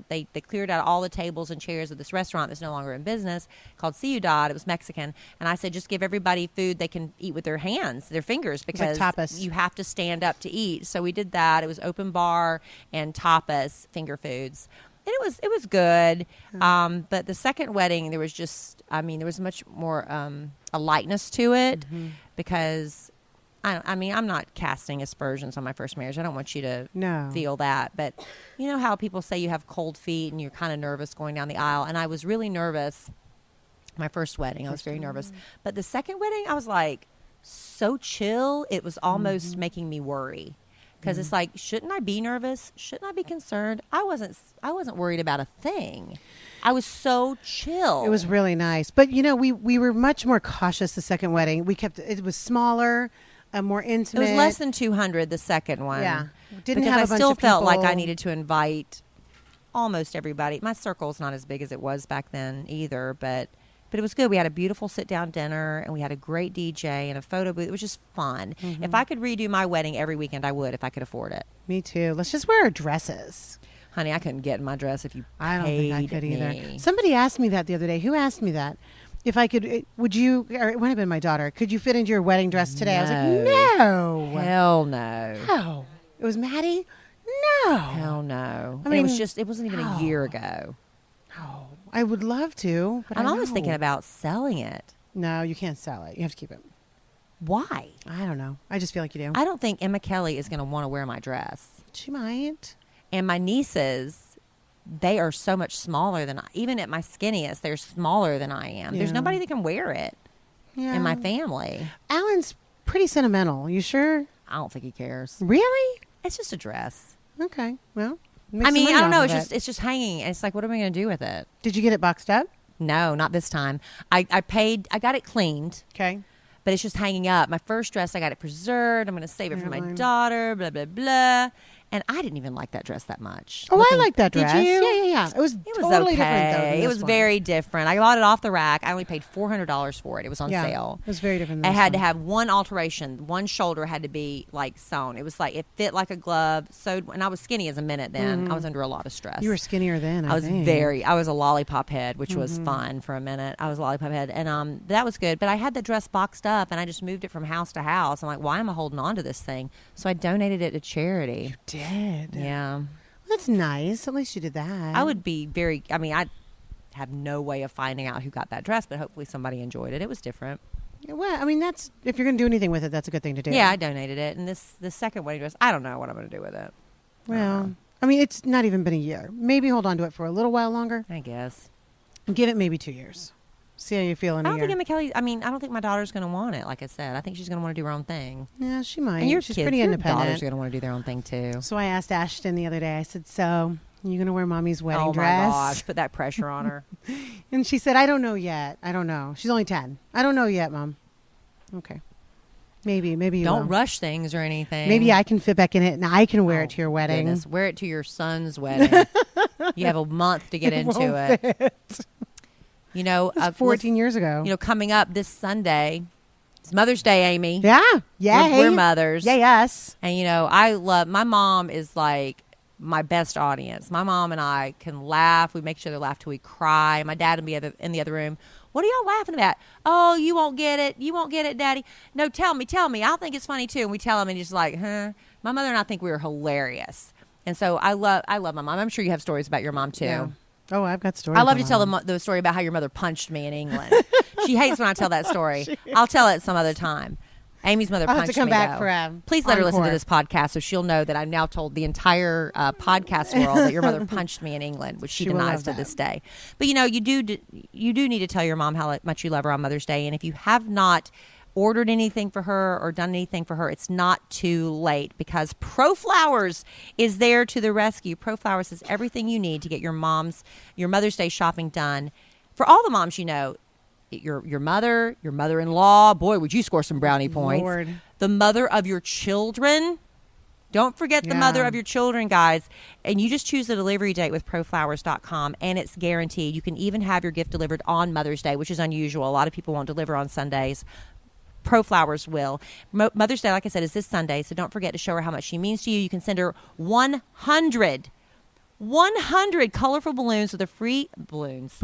they cleared out all the tables and chairs of this restaurant that's no longer in business called Ciudad. It was Mexican, and I said just give everybody food they can eat with their hands, their fingers, was like because tapas. you have to stand up to eat. So we did that. It was open bar and tapas, finger foods. And it was good. But the second wedding, there was much more a lightness to it because I'm not casting aspersions on my first marriage. I don't want you to No. feel that. But you know how people say you have cold feet and you're kind of nervous going down the aisle. And I was really nervous. My first wedding, I was very nervous. But the second wedding, I was like so chill. It was almost making me worry. Because it's like, shouldn't I be nervous? Shouldn't I be concerned? I wasn't worried about a thing. I was so chill. It was really nice. But, we were much more cautious the second wedding. It was smaller, more It intimate. was less than 200, the second one. Yeah. Didn't because have I a bunch still of felt like people. I needed to invite almost everybody. My circle's not as big as it was back then either, but it was good. We had a beautiful sit-down dinner, and we had a great DJ and a photo booth. It was just fun. If I could redo my wedding every weekend, I would if I could afford it. Me too. Let's just wear our dresses. Honey, I couldn't get in my dress if you I don't think I paid could either. me. Somebody asked me that the other day. Who asked me that? If I could, would you, or it might have been my daughter, could you fit into your wedding dress today? I was like, no. Hell no. No. It was Maddie. No. Hell no. I mean, it wasn't even a year ago. Oh, I would love to, but I'm I almost know. thinking about selling it. No, you can't sell it. You have to keep it. Why? I don't know. I just feel like you do. I don't think Emma Kelly is going to want to wear my dress. She might. And my nieces, they are so much smaller than even at my skinniest, they're smaller than I am. There's Yeah. nobody that can wear it Yeah. in my family. Alan's pretty sentimental. You sure? I don't think he cares. Really? It's just a dress. Okay. Well, make I some mean, money I don't know. off of It's just hanging. And it's like, what am I going to do with it? Did you get it boxed up? No, not this time. I got it cleaned, Okay. but it's just hanging up. My first dress, I got it preserved. I'm going to save it for my Really? daughter, blah, blah, blah. And I didn't even like that dress that much. Oh, I like that Did dress. you? Yeah. It was It was totally okay. different, though. than It this was one. very different. I bought it off the rack. I only paid $400 for it. It was on sale. It was very different. I Than had to this one. have one alteration. One shoulder had to be like sewn. It was like it fit like a glove. Sewed, and I was skinny as a minute then. I was under a lot of stress. You were skinnier then. I was think. I was a lollipop head, which was fun for a minute. I was a lollipop head, and that was good. But I had the dress boxed up, and I just moved it from house to house. I'm like, why am I holding on to this thing? So I donated it to charity. You did. Yeah, That's nice. At least you did that. I would be very. I mean, I have no way of finding out who got that dress, but hopefully somebody enjoyed it. It was different. Well, I mean, that's if you're going to do anything with it, that's a good thing to do. Yeah, I donated it, and the second wedding dress, I don't know what I'm going to do with it. Well, I mean, it's not even been a year. Maybe hold on to it for a little while longer. I guess. Give it maybe 2 years. See how you feel in I a don't year. think Emma Kelly. I mean, I don't think my daughter's going to want it. Like I said, I think she's going to want to do her own thing. Yeah, she might. And your She's kids, pretty your independent. daughters are going to want to do their own thing too. So I asked Ashton the other day. I said, "So you going to wear Mommy's wedding Oh dress?" my gosh, put that pressure on her. And she said, "I don't know yet. I don't know. She's only 10. I don't know yet, Mom." Okay. Maybe you Don't will. rush things or anything. Maybe I can fit back in it and I can wear it to your wedding. Goodness, wear it to your son's wedding. You have a month to get into won't it. fit. You know, It's 14 years ago. You know, coming up this Sunday, it's Mother's Day, Amy. Yeah. Yeah. We're mothers. Yeah. Yes. And, you know, my mom is like my best audience. My mom and I can laugh. We make each other laugh till we cry. My dad will be in the other room. What are y'all laughing at? Oh, you won't get it. You won't get it, Daddy. No, tell me. I'll think it's funny too. And we tell him and he's like, huh? My mother and I think we were hilarious. And so I love my mom. I'm sure you have stories about your mom too. Yeah. Oh, I've got stories. I love to about tell mine. the story about how your mother punched me in England. She hates when I tell that story. I'll tell it some other time. Amy's mother I'll punched have to come me, back though. for a Please let her listen to encore. this podcast so she'll know that I've now told the entire podcast world that your mother punched me in England, which she She will denies love to that. this day. But, you know, you do need to tell your mom how much you love her on Mother's Day. And if you have not ordered anything for her or done anything for her, it's not too late because Pro Flowers is there to the rescue. Pro Flowers is everything you need to get your Mother's Day shopping done. For all the moms you know, your mother, your mother-in-law, boy, would you score some brownie points. Lord. The mother of your children. Don't forget the Yeah. mother of your children, guys. And you just choose the delivery date with proflowers.com, and it's guaranteed. You can even have your gift delivered on Mother's Day, which is unusual. A lot of people won't deliver on Sundays. Pro Flowers will. Mother's Day, like I said, is this Sunday, so don't forget to show her how much she means to you. You can send her 100 colorful balloons with a free balloons.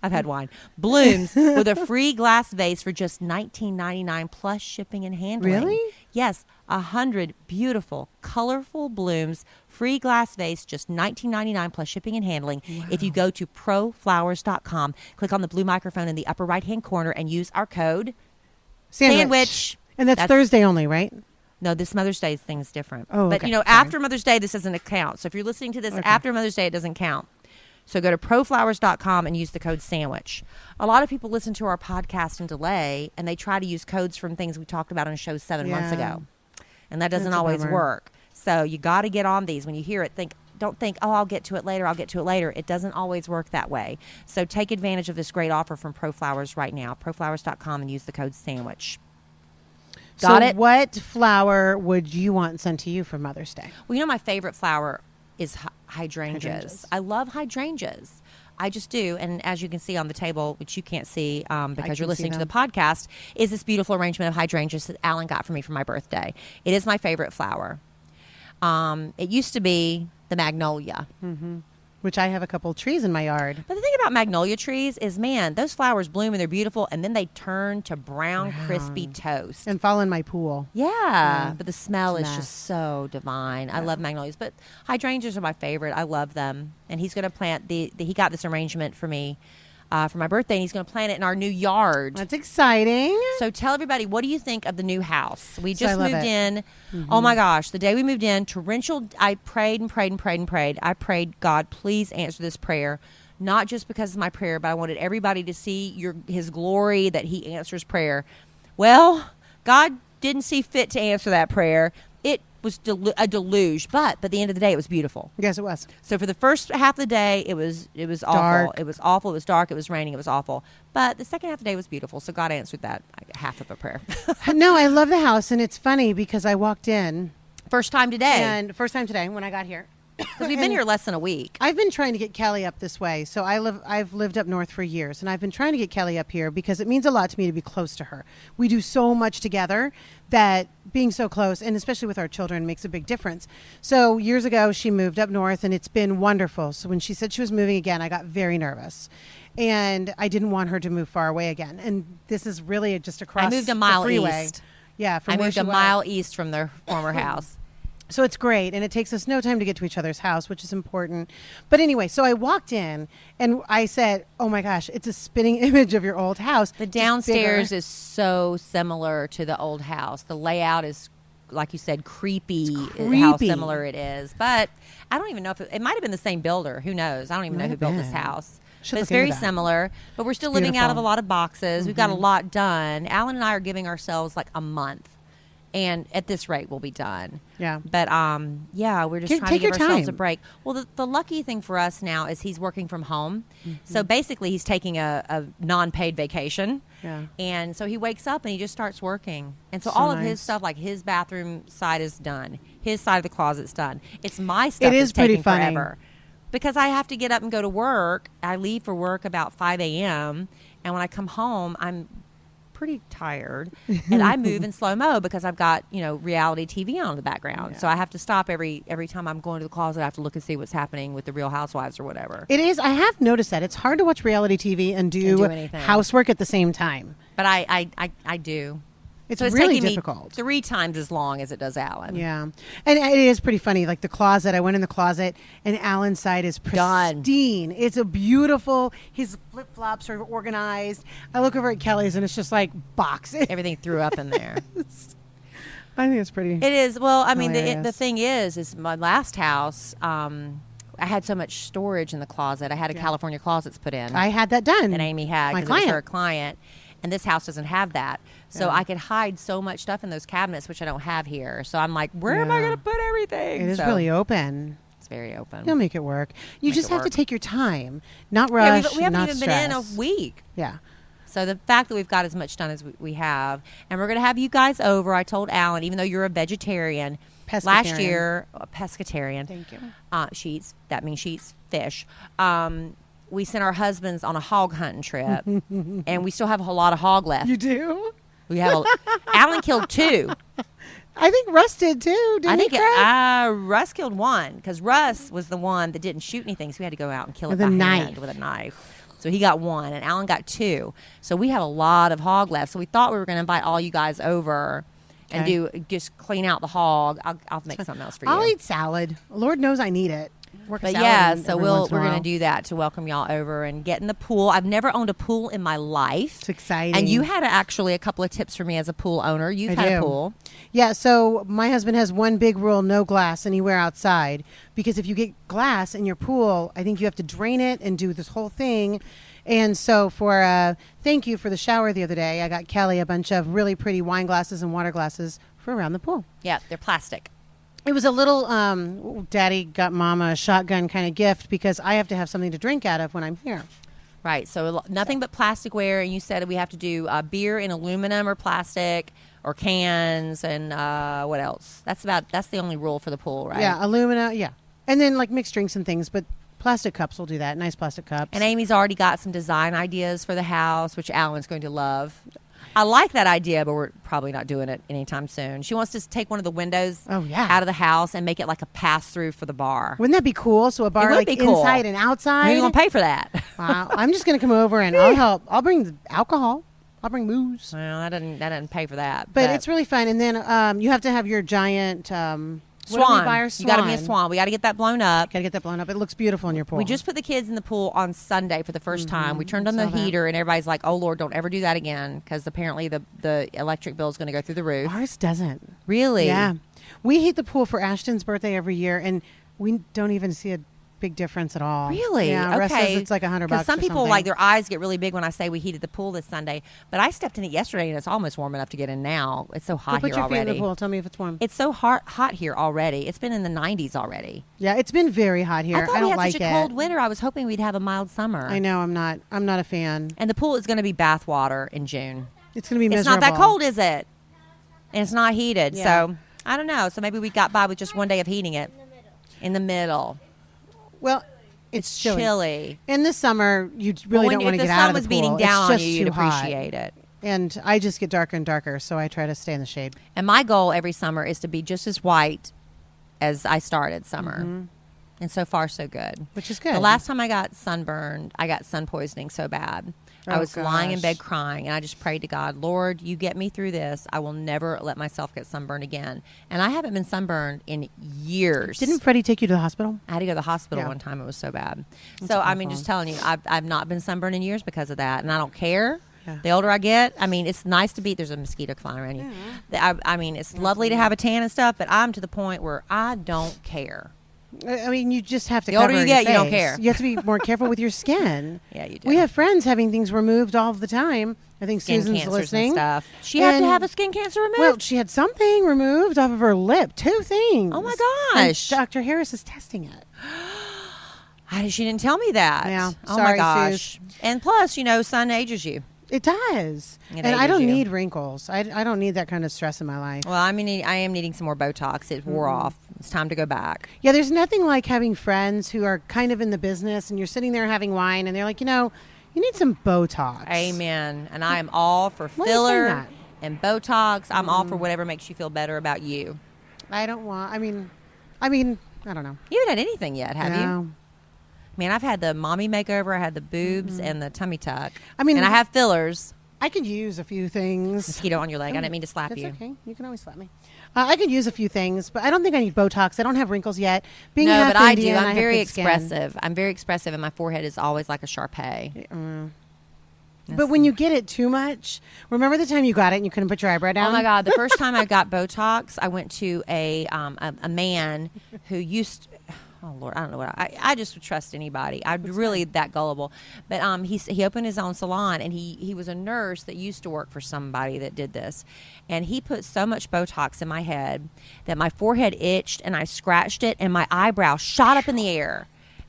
I've had wine. Balloons with a free glass vase for just $19.99 plus shipping and handling. Really? Yes, 100 beautiful, colorful balloons, free glass vase, just $19.99 plus shipping and handling. Wow. If you go to proflowers.com, click on the blue microphone in the upper right-hand corner and use our code Sandwich. And that's Thursday only, right? No, this Mother's Day thing is different. Oh, But, okay. you know, Sorry. after Mother's Day, this doesn't count. So if you're listening to this after Mother's Day, it doesn't count. So go to proflowers.com and use the code SANDWICH. A lot of people listen to our podcast and delay, and they try to use codes from things we talked about on show 7 months Yeah. ago. And that doesn't That's a always bummer. work. So you got to get on these. When you hear it, don't think, oh, I'll get to it later. It doesn't always work that way. So take advantage of this great offer from ProFlowers right now. Proflowers.com and use the code SANDWICH. Got So it? what flower would you want sent to you for Mother's Day? Well, you know, my favorite flower is hydrangeas. Hydrangeas. I love hydrangeas. I just do. And as you can see on the table, which you can't see because can you're listening see to the podcast, is this beautiful arrangement of hydrangeas that Alan got for me for my birthday. It is my favorite flower. It used to be the magnolia. Mm-hmm. Which I have a couple trees in my yard. But the thing about magnolia trees is, man, those flowers bloom and they're beautiful, and then they turn to brown. Crispy toast. And fall in my pool. Yeah. But the smell is just so divine. I love magnolias. But hydrangeas are my favorite. I love them. And he's going to plant he got this arrangement for me for my birthday, and he's going to plant it in our new yard. That's exciting. So tell everybody, what do you think of the new house? We just I love moved it. in. Oh my gosh, the day we moved in, torrential. I prayed and prayed and prayed and prayed. I prayed, God, please answer this prayer. Not just because of my prayer, but I wanted everybody to see his glory, that he answers prayer. Well, God didn't see fit to answer that prayer. It was a deluge, but at the end of the day, it was beautiful. Yes, it was. So for the first half of the day, it was awful. Dark. It was awful. It was dark. It was raining. It was awful. But the second half of the day was beautiful. So God answered that half of a prayer. No, I love the house, and it's funny because I walked in. First time today. And first time today when I got here. Because we've been here less than a week. I've been trying to get Kelly up this way. So I've lived up north for years, and I've been trying to get Kelly up here because it means a lot to me to be close to her. We do so much together that being so close, and especially with our children, makes a big difference. So years ago, she moved up north, and it's been wonderful. So when she said she was moving again, I got very nervous. And I didn't want her to move far away again. And this is really just across I moved a mile the freeway. east. Yeah, I moved a mile east from their former house. So it's great, and it takes us no time to get to each other's house, which is important. But anyway, so I walked in, and I said, oh my gosh, it's a spitting image of your old house. The downstairs is so similar to the old house. The layout is, like you said, creepy. How similar it is. But I don't even know if it might have been the same builder. Who knows? I don't even know who built this house. But it's very similar. But we're still living out of a lot of boxes. Mm-hmm. We've got a lot done. Alan and I are giving ourselves like a month. And at this rate, we'll be done. Yeah. But, we're just trying to give ourselves a break. Well, the lucky thing for us now is he's working from home. Mm-hmm. So basically, he's taking a non-paid vacation. Yeah. And so he wakes up and he just starts working. And so all of his stuff, like his bathroom side is done. His side of the closet's done. It's my stuff that's taking forever. Because I have to get up and go to work. I leave for work about 5 a.m. And when I come home, I'm pretty tired, and I move in slow mo because I've got reality TV on in the background. Yeah. So I have to stop every time I'm going to the closet. I have to look and see what's happening with the Real Housewives or whatever. It is. I have noticed that it's hard to watch reality TV and do housework at the same time. But I do. It's so really taking difficult. 3 times as long as it does Alan. Yeah. And it is pretty funny. Like the closet, I went in the closet and Alan's side is pristine. Done. It's a beautiful, his flip-flops are organized. I look over at Kelly's and it's just like boxes. Everything threw up in there. I think it's pretty. It is. Well, I mean, the thing is my last house, I had so much storage in the closet. I had a California closets put in. I had that done. And Amy had, because it was her client. And this house doesn't have that. So I could hide so much stuff in those cabinets, which I don't have here. So I'm like, where am I going to put everything? It is really open. It's very open. You'll make it work. You just have to take your time, not rush, we haven't even stress. been in a week. Yeah. So the fact that we've got as much done as we have, and we're going to have you guys over. I told Alan, even though you're a vegetarian, last year, pescatarian. Thank you. That means she eats fish. We sent our husbands on a hog hunting trip, and we still have a lot of hog left. You do? We have Alan killed 2. I think Russ did too. Russ killed 1 because Russ was the one that didn't shoot anything, so we had to go out and kill it by hand with a knife. So he got 1, and Alan got 2. So we have a lot of hog left. So we thought we were going to invite all you guys over and just clean out the hog. I'll make something else for you. I'll eat salad. Lord knows I need it. So we're going to do that to welcome y'all over and get in the pool. I've never owned a pool in my life. It's exciting. And you had actually a couple of tips for me as a pool owner. You've had a pool. Yeah, so my husband has one big rule: no glass anywhere outside. Because if you get glass in your pool, I think you have to drain it and do this whole thing. And so thank you for the shower the other day. I got Kelly a bunch of really pretty wine glasses and water glasses for around the pool. Yeah, they're plastic. It was a little, Daddy got Mama a shotgun kind of gift because I have to have something to drink out of when I'm here. Right. So nothing but plasticware. And you said we have to do beer in aluminum or plastic or cans and what else? That's the only rule for the pool, right? Yeah, aluminum. Yeah. And then like mixed drinks and things, but plastic cups will do that. Nice plastic cups. And Amy's already got some design ideas for the house, which Alan's going to love. I like that idea, but we're probably not doing it anytime soon. She wants to take one of the windows out of the house and make it like a pass-through for the bar. Wouldn't that be cool? So a bar like inside and outside? Who are you going to pay for that? Wow. I'm just going to come over and I'll help. I'll bring the alcohol. I'll bring booze. Well, that doesn't pay for that. But it's really fun. And then you have to have your giant... Swan. You got to be a swan. We got to get that blown up. Got to get that blown up. It looks beautiful in your pool. We just put the kids in the pool on Sunday for the first time. We turned on the heater, and everybody's like, "Oh Lord, don't ever do that again," because apparently the electric bill is going to go through the roof. Ours doesn't. Really? Yeah. We heat the pool for Ashton's birthday every year, and we don't even see a big difference at all. Really? Yeah. Okay. Russ says it's like $100. Because some people like their eyes get really big when I say we heated the pool this Sunday. But I stepped in it yesterday and it's almost warm enough to get in now. It's so hot here already. Put your feet in the pool. Tell me if it's warm. It's so hot here already. It's been in the 90s already. Yeah, it's been very hot here. I thought we had such a cold winter. I was hoping we'd have a mild summer. I know. I'm not a fan. And the pool is going to be bath water in June. It's going to be miserable. It's not that cold, is it? And it's not heated. Yeah. So I don't know. So maybe we got by with just one day of heating it. In the middle. Well. It's chilly. In the summer, you really don't want to get out of the pool. If the sun was beating down on you, you'd appreciate it. And I just get darker and darker, so I try to stay in the shade. And my goal every summer is to be just as white as I started summer. Mm-hmm. And so far, so good. Which is good. The last time I got sunburned, I got sun poisoning so bad. I was lying in bed crying, and I just prayed to God, Lord, you get me through this. I will never let myself get sunburned again. And I haven't been sunburned in years. Didn't Freddie take you to the hospital? I had to go to the hospital one time. It was so bad. That's so, awful. I mean, just telling you, I've not been sunburned in years because of that, and I don't care. Yeah. The older I get, I mean, it's nice to be, there's a mosquito flying around you. Yeah. I mean, it's lovely to have a tan and stuff, but I'm to the point where I don't care. I mean, you just have to cover your face. The older you get, you don't care. You have to be more careful with your skin. Yeah, you do. We have friends having things removed all the time. I think skin Susan's listening. And stuff. She had to have a skin cancer removed? Well, she had something removed off of her lip. 2 things. Oh, my gosh. And Dr. Harris is testing it. She didn't tell me that. Yeah. Oh, sorry, my gosh. Sus. And plus, sun ages you. It does. And I don't need wrinkles. I don't need that kind of stress in my life. Well, I mean, I am needing some more Botox. It wore off. It's time to go back. Yeah, there's nothing like having friends who are kind of in the business and you're sitting there having wine and they're like, you need some Botox. Amen. And I am all for filler and Botox. I'm all for whatever makes you feel better about you. I don't know. I don't know. You haven't had anything yet, have you? Man, I've had the mommy makeover. I had the boobs and the tummy tuck. And I have fillers. I could use a few things. Mosquito on your leg. I didn't mean to slap you. That's okay. You can always slap me. I could use a few things, but I don't think I need Botox. I don't have wrinkles yet. No, but I do. I'm very expressive. I'm very expressive, and my forehead is always like a Shar-Pei. But when you get it too much, remember the time you got it and you couldn't put your eyebrow down? Oh my God! The first time I got Botox, I went to a man who used. Oh Lord, I don't know what I just would trust anybody. I'm really that gullible. But he opened his own salon, and he was a nurse that used to work for somebody that did this, and he put so much Botox in my head that my forehead itched, and I scratched it, and my eyebrow shot up in the air,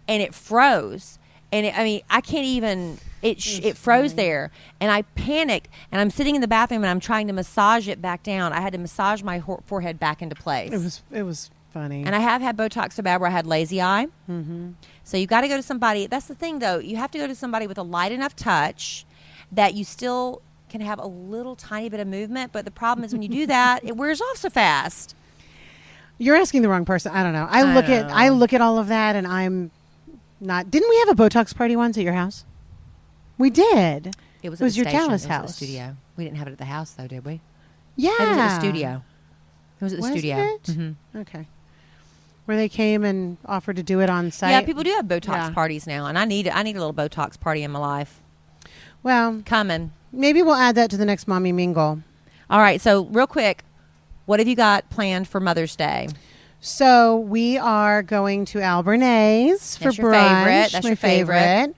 and it froze. And I can't even. It froze there, and I panicked. And I'm sitting in the bathroom, and I'm trying to massage it back down. I had to massage my forehead back into place. It was funny. And I have had Botox so bad where I had lazy eye. Mm-hmm. So you've got to go to somebody. That's the thing, though. You have to go to somebody with a light enough touch that you still can have a little tiny bit of movement. But the problem is when you do that, it wears off so fast. You're asking the wrong person. I don't know. I look at all of that, and I'm not. Didn't we have a Botox party once at your house? We did. It was your station. Dallas It was house. At the studio. We didn't have it at the house, though, did we? Yeah. It was at the studio. It was at the studio. It? Mm-hmm. Okay. Where they came and offered to do it on site. Yeah, people do have Botox parties now, and I need a little Botox party in my life. Well, coming. Maybe we'll add that to the next Mommy Mingle. All right. So real quick, what have you got planned for Mother's Day? So we are going to Albernays for your brunch. Favorite. That's my your favorite.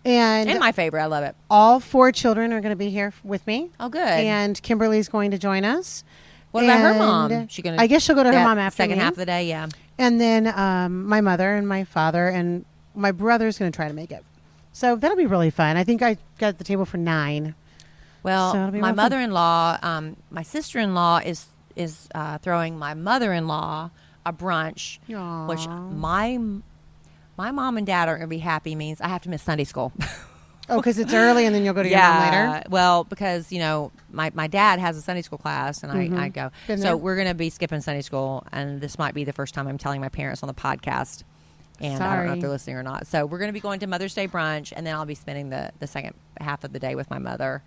And my favorite. I love it. All 4 children are going to be here with me. Oh, good. And Kimberly's going to join us. What about her mom? I guess she'll go to her mom after second half of the day, yeah. And then my mother and my father and my brother's going to try to make it. So that'll be really fun. I think I got the table for 9. Well, so my mother-in-law, my sister-in-law is throwing my mother-in-law a brunch, which my mom and dad are going to be happy means I have to miss Sunday school. Oh, because it's early and then you'll go to your mom later? Well, because, my dad has a Sunday school class and I go. Been So there. we're going to be skipping Sunday school, and this might be the first time I'm telling my parents on the podcast. And I don't know Sorry. if they're listening or not. So we're going to be going to Mother's Day brunch, and then I'll be spending the second half of the day with my mother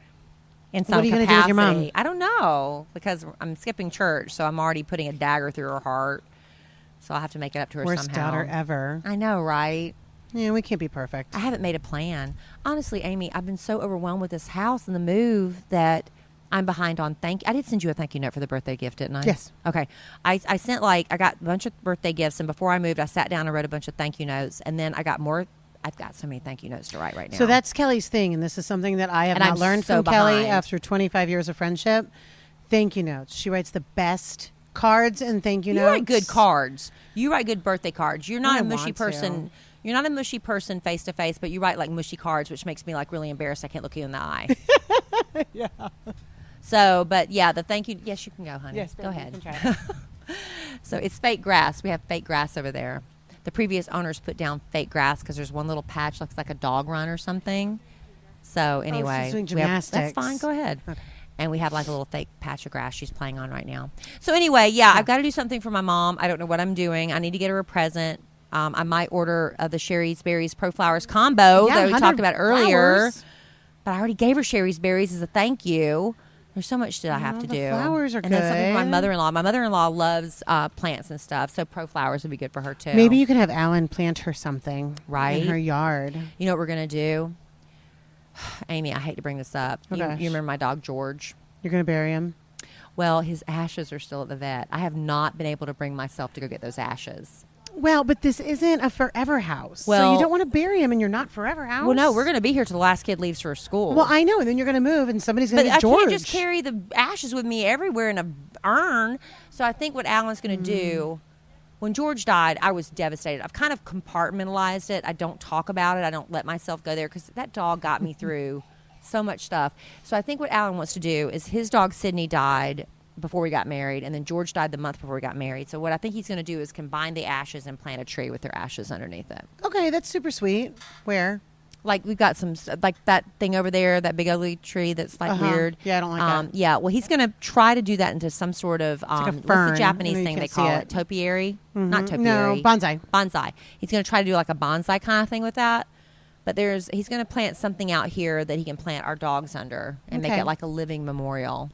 in some What are you capacity. gonna do with your mom? I don't know, because I'm skipping church, so I'm already putting a dagger through her heart. So I'll have to make it up to her Worst somehow. daughter ever. I know, right? Yeah, we can't be perfect. I haven't made a plan. Honestly, Amy, I've been so overwhelmed with this house and the move that I'm behind on I did send you a thank you note for the birthday gift, didn't I? Yes. Okay. I sent I got a bunch of birthday gifts, and before I moved, I sat down and wrote a bunch of thank you notes, and then I got more. I've got so many thank you notes to write right now. So that's Kelly's thing, and this is something that I have And not I'm learned so from Kelly behind. after 25 years of friendship. Thank you notes. She writes the best cards and thank you You notes. write good cards. You write good birthday cards. You're not I a mushy want to. person. You're not a mushy person face to face, but you write like mushy cards, which makes me like really embarrassed. I can't look you in the eye. Yeah. So, but yeah, the thank you. Yes, you can go, honey. Yes, go baby, you ahead. can try it. So it's fake grass. We have fake grass over there. The previous owners put down fake grass because there's one little patch looks like a dog run or something. So anyway, she's doing we have- that's gymnastics. fine. Go ahead. Okay. And we have like a little fake patch of grass she's playing on right now. So anyway, I've got to do something for my mom. I don't know what I'm doing. I need to get her a present. I might order the Sherry's Berries Pro Flowers combo Yeah, that we 100 talked about earlier. flowers. But I already gave her Sherry's Berries as a thank you. There's so much that I have to the do. flowers are and then something for my good. mother-in-law. My mother-in-law loves plants and stuff, so Pro Flowers would be good for her too. Maybe you can have Alan plant her something Right. in her yard. You know what we're gonna do, Amy? I hate to bring this up. Oh, you gosh. remember my dog George? You're going to bury him? Well, his ashes are still at the vet. I have not been able to bring myself to go get those ashes. Well, but this isn't a forever house. so Well- you don't want to bury him in your not forever house. Well, no, we're going to be here till the last kid leaves for school. Well, I know, and then you're going to move, and somebody's going but to I be George. can't just carry the ashes with me everywhere in a urn. So I think what Alan's going to do, when George died, I was devastated. I've kind of compartmentalized it. I don't talk about it. I don't let myself go there because that dog got me through so much stuff. So I think what Alan wants to do is his dog Sydney died before we got married, and then George died the month before we got married. So what I think he's going to do is combine the ashes and plant a tree with their ashes underneath it. Okay, that's super sweet. Where? Like we've got some like that thing over there, that big ugly tree that's like weird. Yeah, I don't like that. Yeah, well, he's going to try to do that into some sort of like a what's fern. the Japanese No, you thing they can't see call it. it? Topiary? Not topiary. No, bonsai. Bonsai. He's going to try to do like a bonsai kind of thing with that. But he's going to plant something out here that he can plant our dogs under and make Okay. it like a living memorial.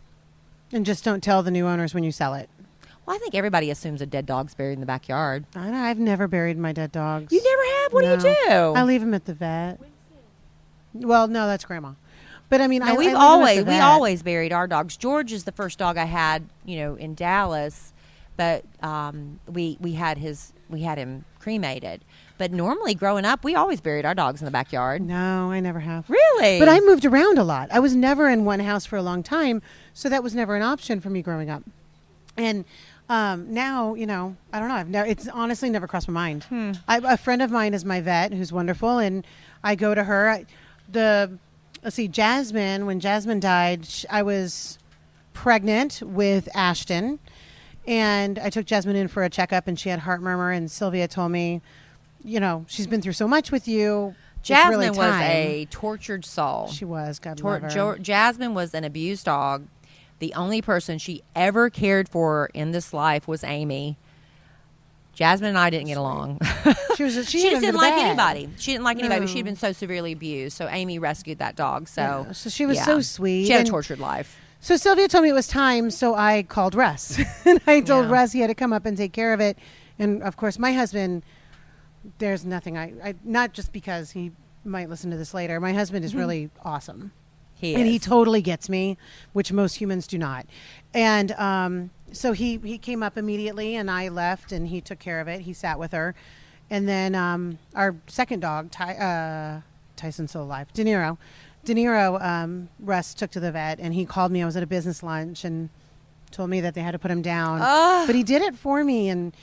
And just don't tell the new owners when you sell it. Well, I think everybody assumes a dead dog's buried in the backyard. I know, I've never buried my dead dogs. You never have? What No. do you do? I leave them at the vet. Well, no, that's Grandma. But I mean, No, I we leave 'em at the always vet. buried our dogs. George is the first dog I had, in Dallas, but we had him cremated. But normally, growing up, we always buried our dogs in the backyard. No, I never have. Really? But I moved around a lot. I was never in one house for a long time, so that was never an option for me growing up. And now, I don't know. It's honestly never crossed my mind. A friend of mine is my vet, who's wonderful, and I go to her. Let's see, Jasmine. When Jasmine died, I was pregnant with Ashton, and I took Jasmine in for a checkup, and she had heart murmur. And Sylvia told me, she's been through so much with you. It's Jasmine really was time. a tortured soul. She was. God love her. Jasmine was an abused dog. The only person she ever cared for in this life was Amy. Jasmine and I didn't get along. She She hid just under didn't the like bed. anybody. She didn't like anybody, but No. she'd been so severely abused. So Amy rescued that dog. So, Yeah, so she was so sweet. She had a And tortured life. So Sylvia told me it was time, so I called Russ. And I told Yeah. Russ he had to come up and take care of it. And, of course, my husband, there's nothing I not just because he might listen to this later. My husband is really awesome. And he totally gets me, which most humans do not. And so he came up immediately, and I left, and he took care of it. He sat with her. And then our second dog, Tyson's still alive, De Niro, Russ took to the vet, and he called me. I was at a business lunch and told me that they had to put him down. But he did it for me, and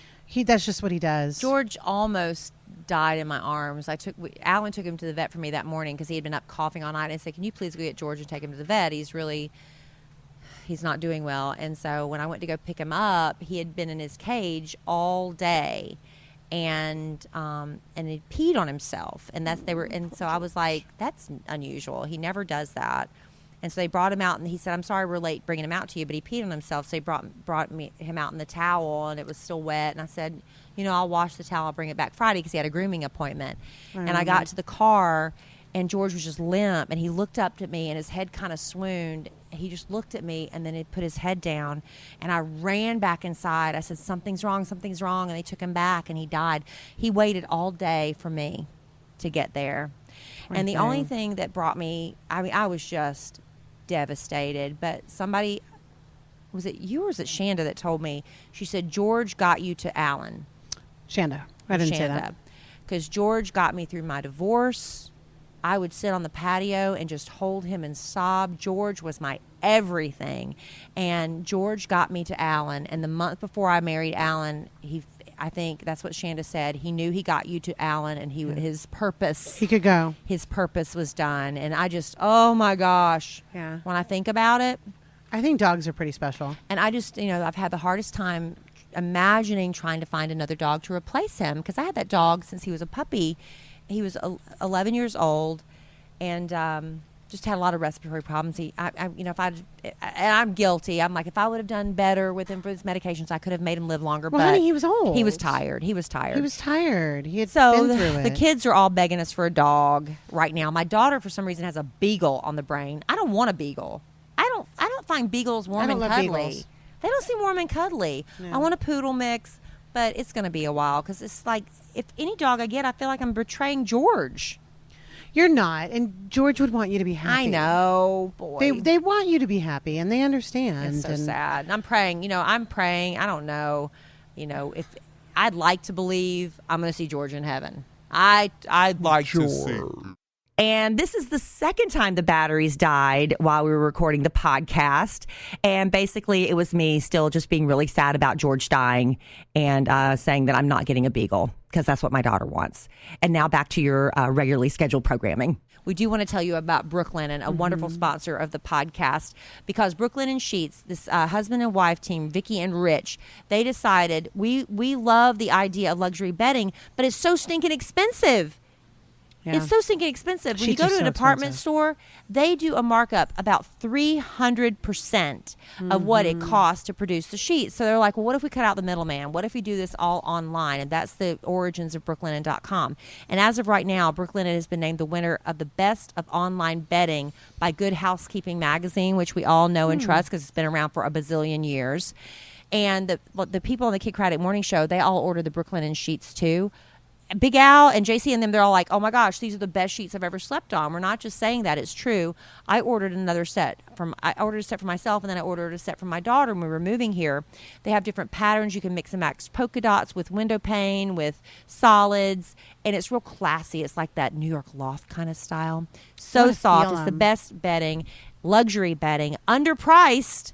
that's just what he does. George almost died in my arms. Alan took him to the vet for me that morning because he had been up coughing all night. And I said, "Can you please go get George and take him to the vet? He's not doing well." And so when I went to go pick him up, he had been in his cage all day. and he peed on himself, and so I was like, that's unusual. He never does that. And so they brought him out, and he said, I'm sorry we're late bringing him out to you, but he peed on himself. So they brought him out in the towel, and it was still wet. And I said, I'll wash the towel, I'll bring it back Friday, because he had a grooming appointment. And I got to the car, and George was just limp, and he looked up at me, and his head kind of swooned. He just looked at me, and then he put his head down, and I ran back inside. I said, something's wrong, and they took him back, and he died. He waited all day for me to get there. And the only thing that brought me, I was just devastated, but somebody, was it you or was it Shanda that told me? She said, George got you to Alan. Shanda. I didn't say that. Because George got me through my divorce. I would sit on the patio and just hold him and sob. George was my everything. And George got me to Alan. And the month before I married Alan, I think that's what Shanda said. He knew he got you to Alan, and his purpose. He could go. His purpose was done. And I just, oh my gosh. Yeah. When I think about it. I think dogs are pretty special. And I just, I've had the hardest time imagining trying to find another dog to replace him, because I had that dog since he was a puppy. He was 11 years old, and just had a lot of respiratory problems. I'm guilty. I'm like, if I would have done better with him for his medications, I could have made him live longer. Well, but honey, he was old. He was tired. He had been through it. The kids are all begging us for a dog right now. My daughter, for some reason, has a beagle on the brain. I don't want a beagle. I don't find beagles warm and cuddly. Beagles. They don't seem warm and cuddly. No. I want a poodle mix, but it's going to be a while, because it's like, if any dog I get, I feel like I'm betraying George. You're not, and George would want you to be happy. I know, boy. They want you to be happy, and they understand. It's so sad. I'm praying. I'm praying. I don't know. If I'd like to believe I'm going to see George in heaven. I'd like to see. And this is the second time the batteries died while we were recording the podcast. And basically, it was me still just being really sad about George dying and saying that I'm not getting a beagle, because that's what my daughter wants. And now back to your regularly scheduled programming. We do want to tell you about Brooklinen, a wonderful sponsor of the podcast, because Brooklinen Sheets, this husband and wife team, Vicky and Rich, they decided we love the idea of luxury bedding, but it's so stinking expensive. Yeah. It's so stinking expensive. When you go to a department store, they do a markup about 300% of what it costs to produce the sheets. So they're like, well, what if we cut out the middleman? What if we do this all online? And that's the origins of brooklinen.com. And as of right now, Brooklinen has been named the winner of the best of online bedding by Good Housekeeping magazine, which we all know and trust because it's been around for a bazillion years. And the people on the Kid Craddock Morning Show, they all order the Brooklinen sheets too. Big Al and JC and them, they're all like, oh my gosh, these are the best sheets I've ever slept on. We're not just saying that, it's true. I ordered a set for myself, and then I ordered a set for my daughter when we were moving here. They have different patterns. You can mix and match polka dots with window pane, with solids, and it's real classy. It's like that New York loft kind of style. So soft. It's the best bedding, luxury bedding, underpriced.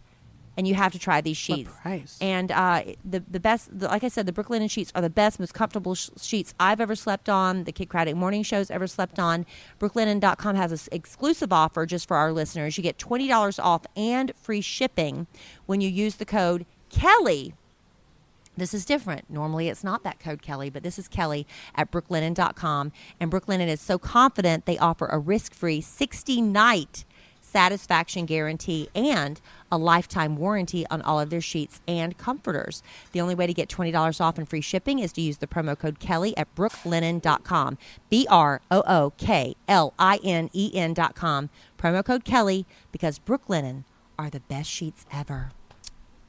And you have to try these sheets. What price? And the best, like I said, the Brooklinen sheets are the best, most comfortable sheets I've ever slept on. The Kid Craddock Morning Show's ever slept on. Brooklinen.com has an exclusive offer just for our listeners. You get $20 off and free shipping when you use the code Kelly. This is different. Normally it's not that code Kelly, but this is Kelly at brooklinen.com. And Brooklinen is so confident they offer a risk-free 60-night satisfaction guarantee and a lifetime warranty on all of their sheets and comforters. The only way to get $20 off and free shipping is to use the promo code Kelly at brooklinen.com. BROOKLINEN.com. Promo code Kelly, because Brooklinen are the best sheets ever.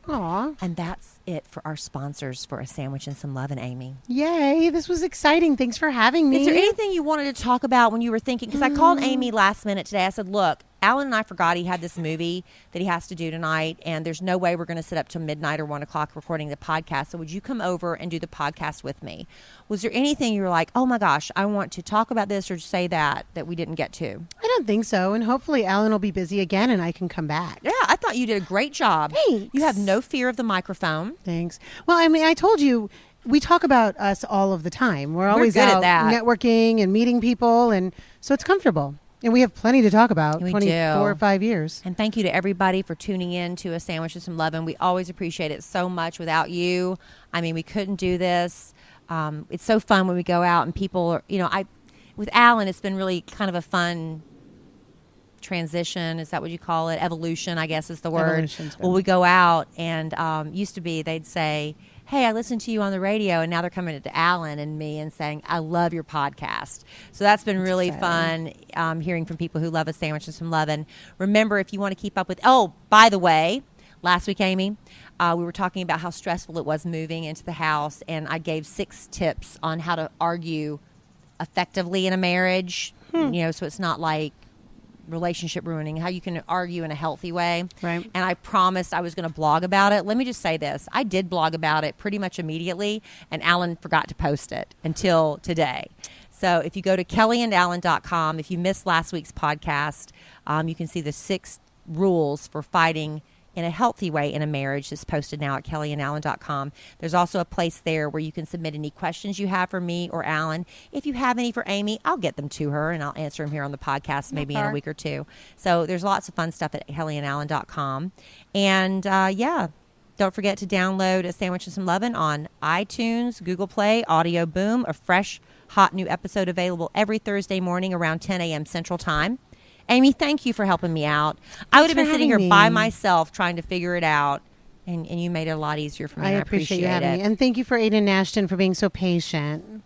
Aw. And that's it for our sponsors for A Sandwich and Some Love and Amy. Yay, this was exciting. Thanks for having me. Is there anything you wanted to talk about when you were thinking? Because I called Amy last minute today. I said, look, Alan and I forgot he had this movie that he has to do tonight, and there's no way we're going to sit up till midnight or 1 o'clock recording the podcast. So would you come over and do the podcast with me? Was there anything you were like, oh my gosh, I want to talk about this or say that we didn't get to? I don't think so. And hopefully Alan will be busy again and I can come back. Yeah, I thought you did a great job. Thanks. You have no fear of the microphone. Thanks. Well, I mean, I told you, we talk about us all of the time. We're always good out at that. Networking and meeting people, and so it's comfortable. And we have plenty to talk about. We 24 or 5 years. And thank you to everybody for tuning in to A Sandwich and Some Love. And we always appreciate it so much. Without you, I mean, we couldn't do this. it's so fun when we go out and people are, with Alan, it's been really kind of a fun transition. Is that what you call it? Evolution, I guess is the word. Evolution's good. Well, we go out and used to be they'd say, hey, I listened to you on the radio, and now they're coming to Alan and me and saying, I love your podcast. So that's been really fun hearing from people who love a sandwich and some love. And remember, if you want to keep up with, by the way, last week, Amy, we were talking about how stressful it was moving into the house, and I gave 6 tips on how to argue effectively in a marriage, so it's not like relationship ruining, how you can argue in a healthy way. Right. And I promised I was going to blog about it. Let me just say this. I did blog about it pretty much immediately, and Alan forgot to post it until today. So if you go to kellyandalan.com, if you missed last week's podcast, you can see the 6 rules for fighting in a healthy way in a marriage. That's posted now at kellyandalan.com. There's also a place there where you can submit any questions you have for me or Alan. If you have any for Amy, I'll get them to her and I'll answer them here on the podcast maybe in a week or 2. So there's lots of fun stuff at kellyandalan.com. And don't forget to download A Sandwich and Some Lovin' on iTunes, Google Play, Audio Boom, a fresh, hot new episode available every Thursday morning around 10 a.m. Central Time. Amy, thank you for helping me out. I would have been sitting here by myself trying to figure it out, and you made it a lot easier for me. I appreciate you having me. And thank you for Aiden and Ashton for being so patient.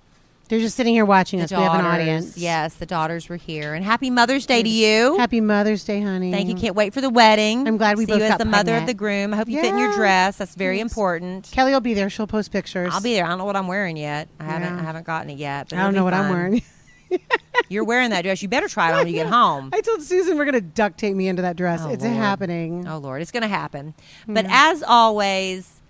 They're just sitting here watching us. We have an audience. Yes, the daughters were here. And happy Mother's Day to you. Happy Mother's Day, honey. Thank you. Can't wait for the wedding. I'm glad we both got you as the pregnant. mother of the groom. I hope you fit in your dress. That's very important. Kelly will be there. She'll post pictures. I'll be there. I don't know what I'm wearing yet. I haven't gotten it yet. But I don't know what I'm wearing. You're wearing that dress. You better try it on when you get home. I told Susan we're going to duct tape me into that dress. It's happening. Oh, Lord. It's going to happen. But as always,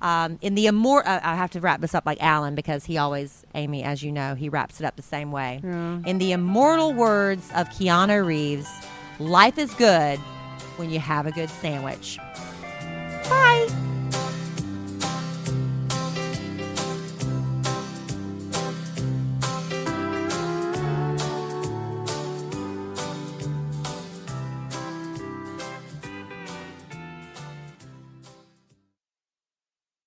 in the I have to wrap this up like Alan because he always, Amy, as you know, he wraps it up the same way. Yeah. In the immortal words of Keanu Reeves, life is good when you have a good sandwich. Bye.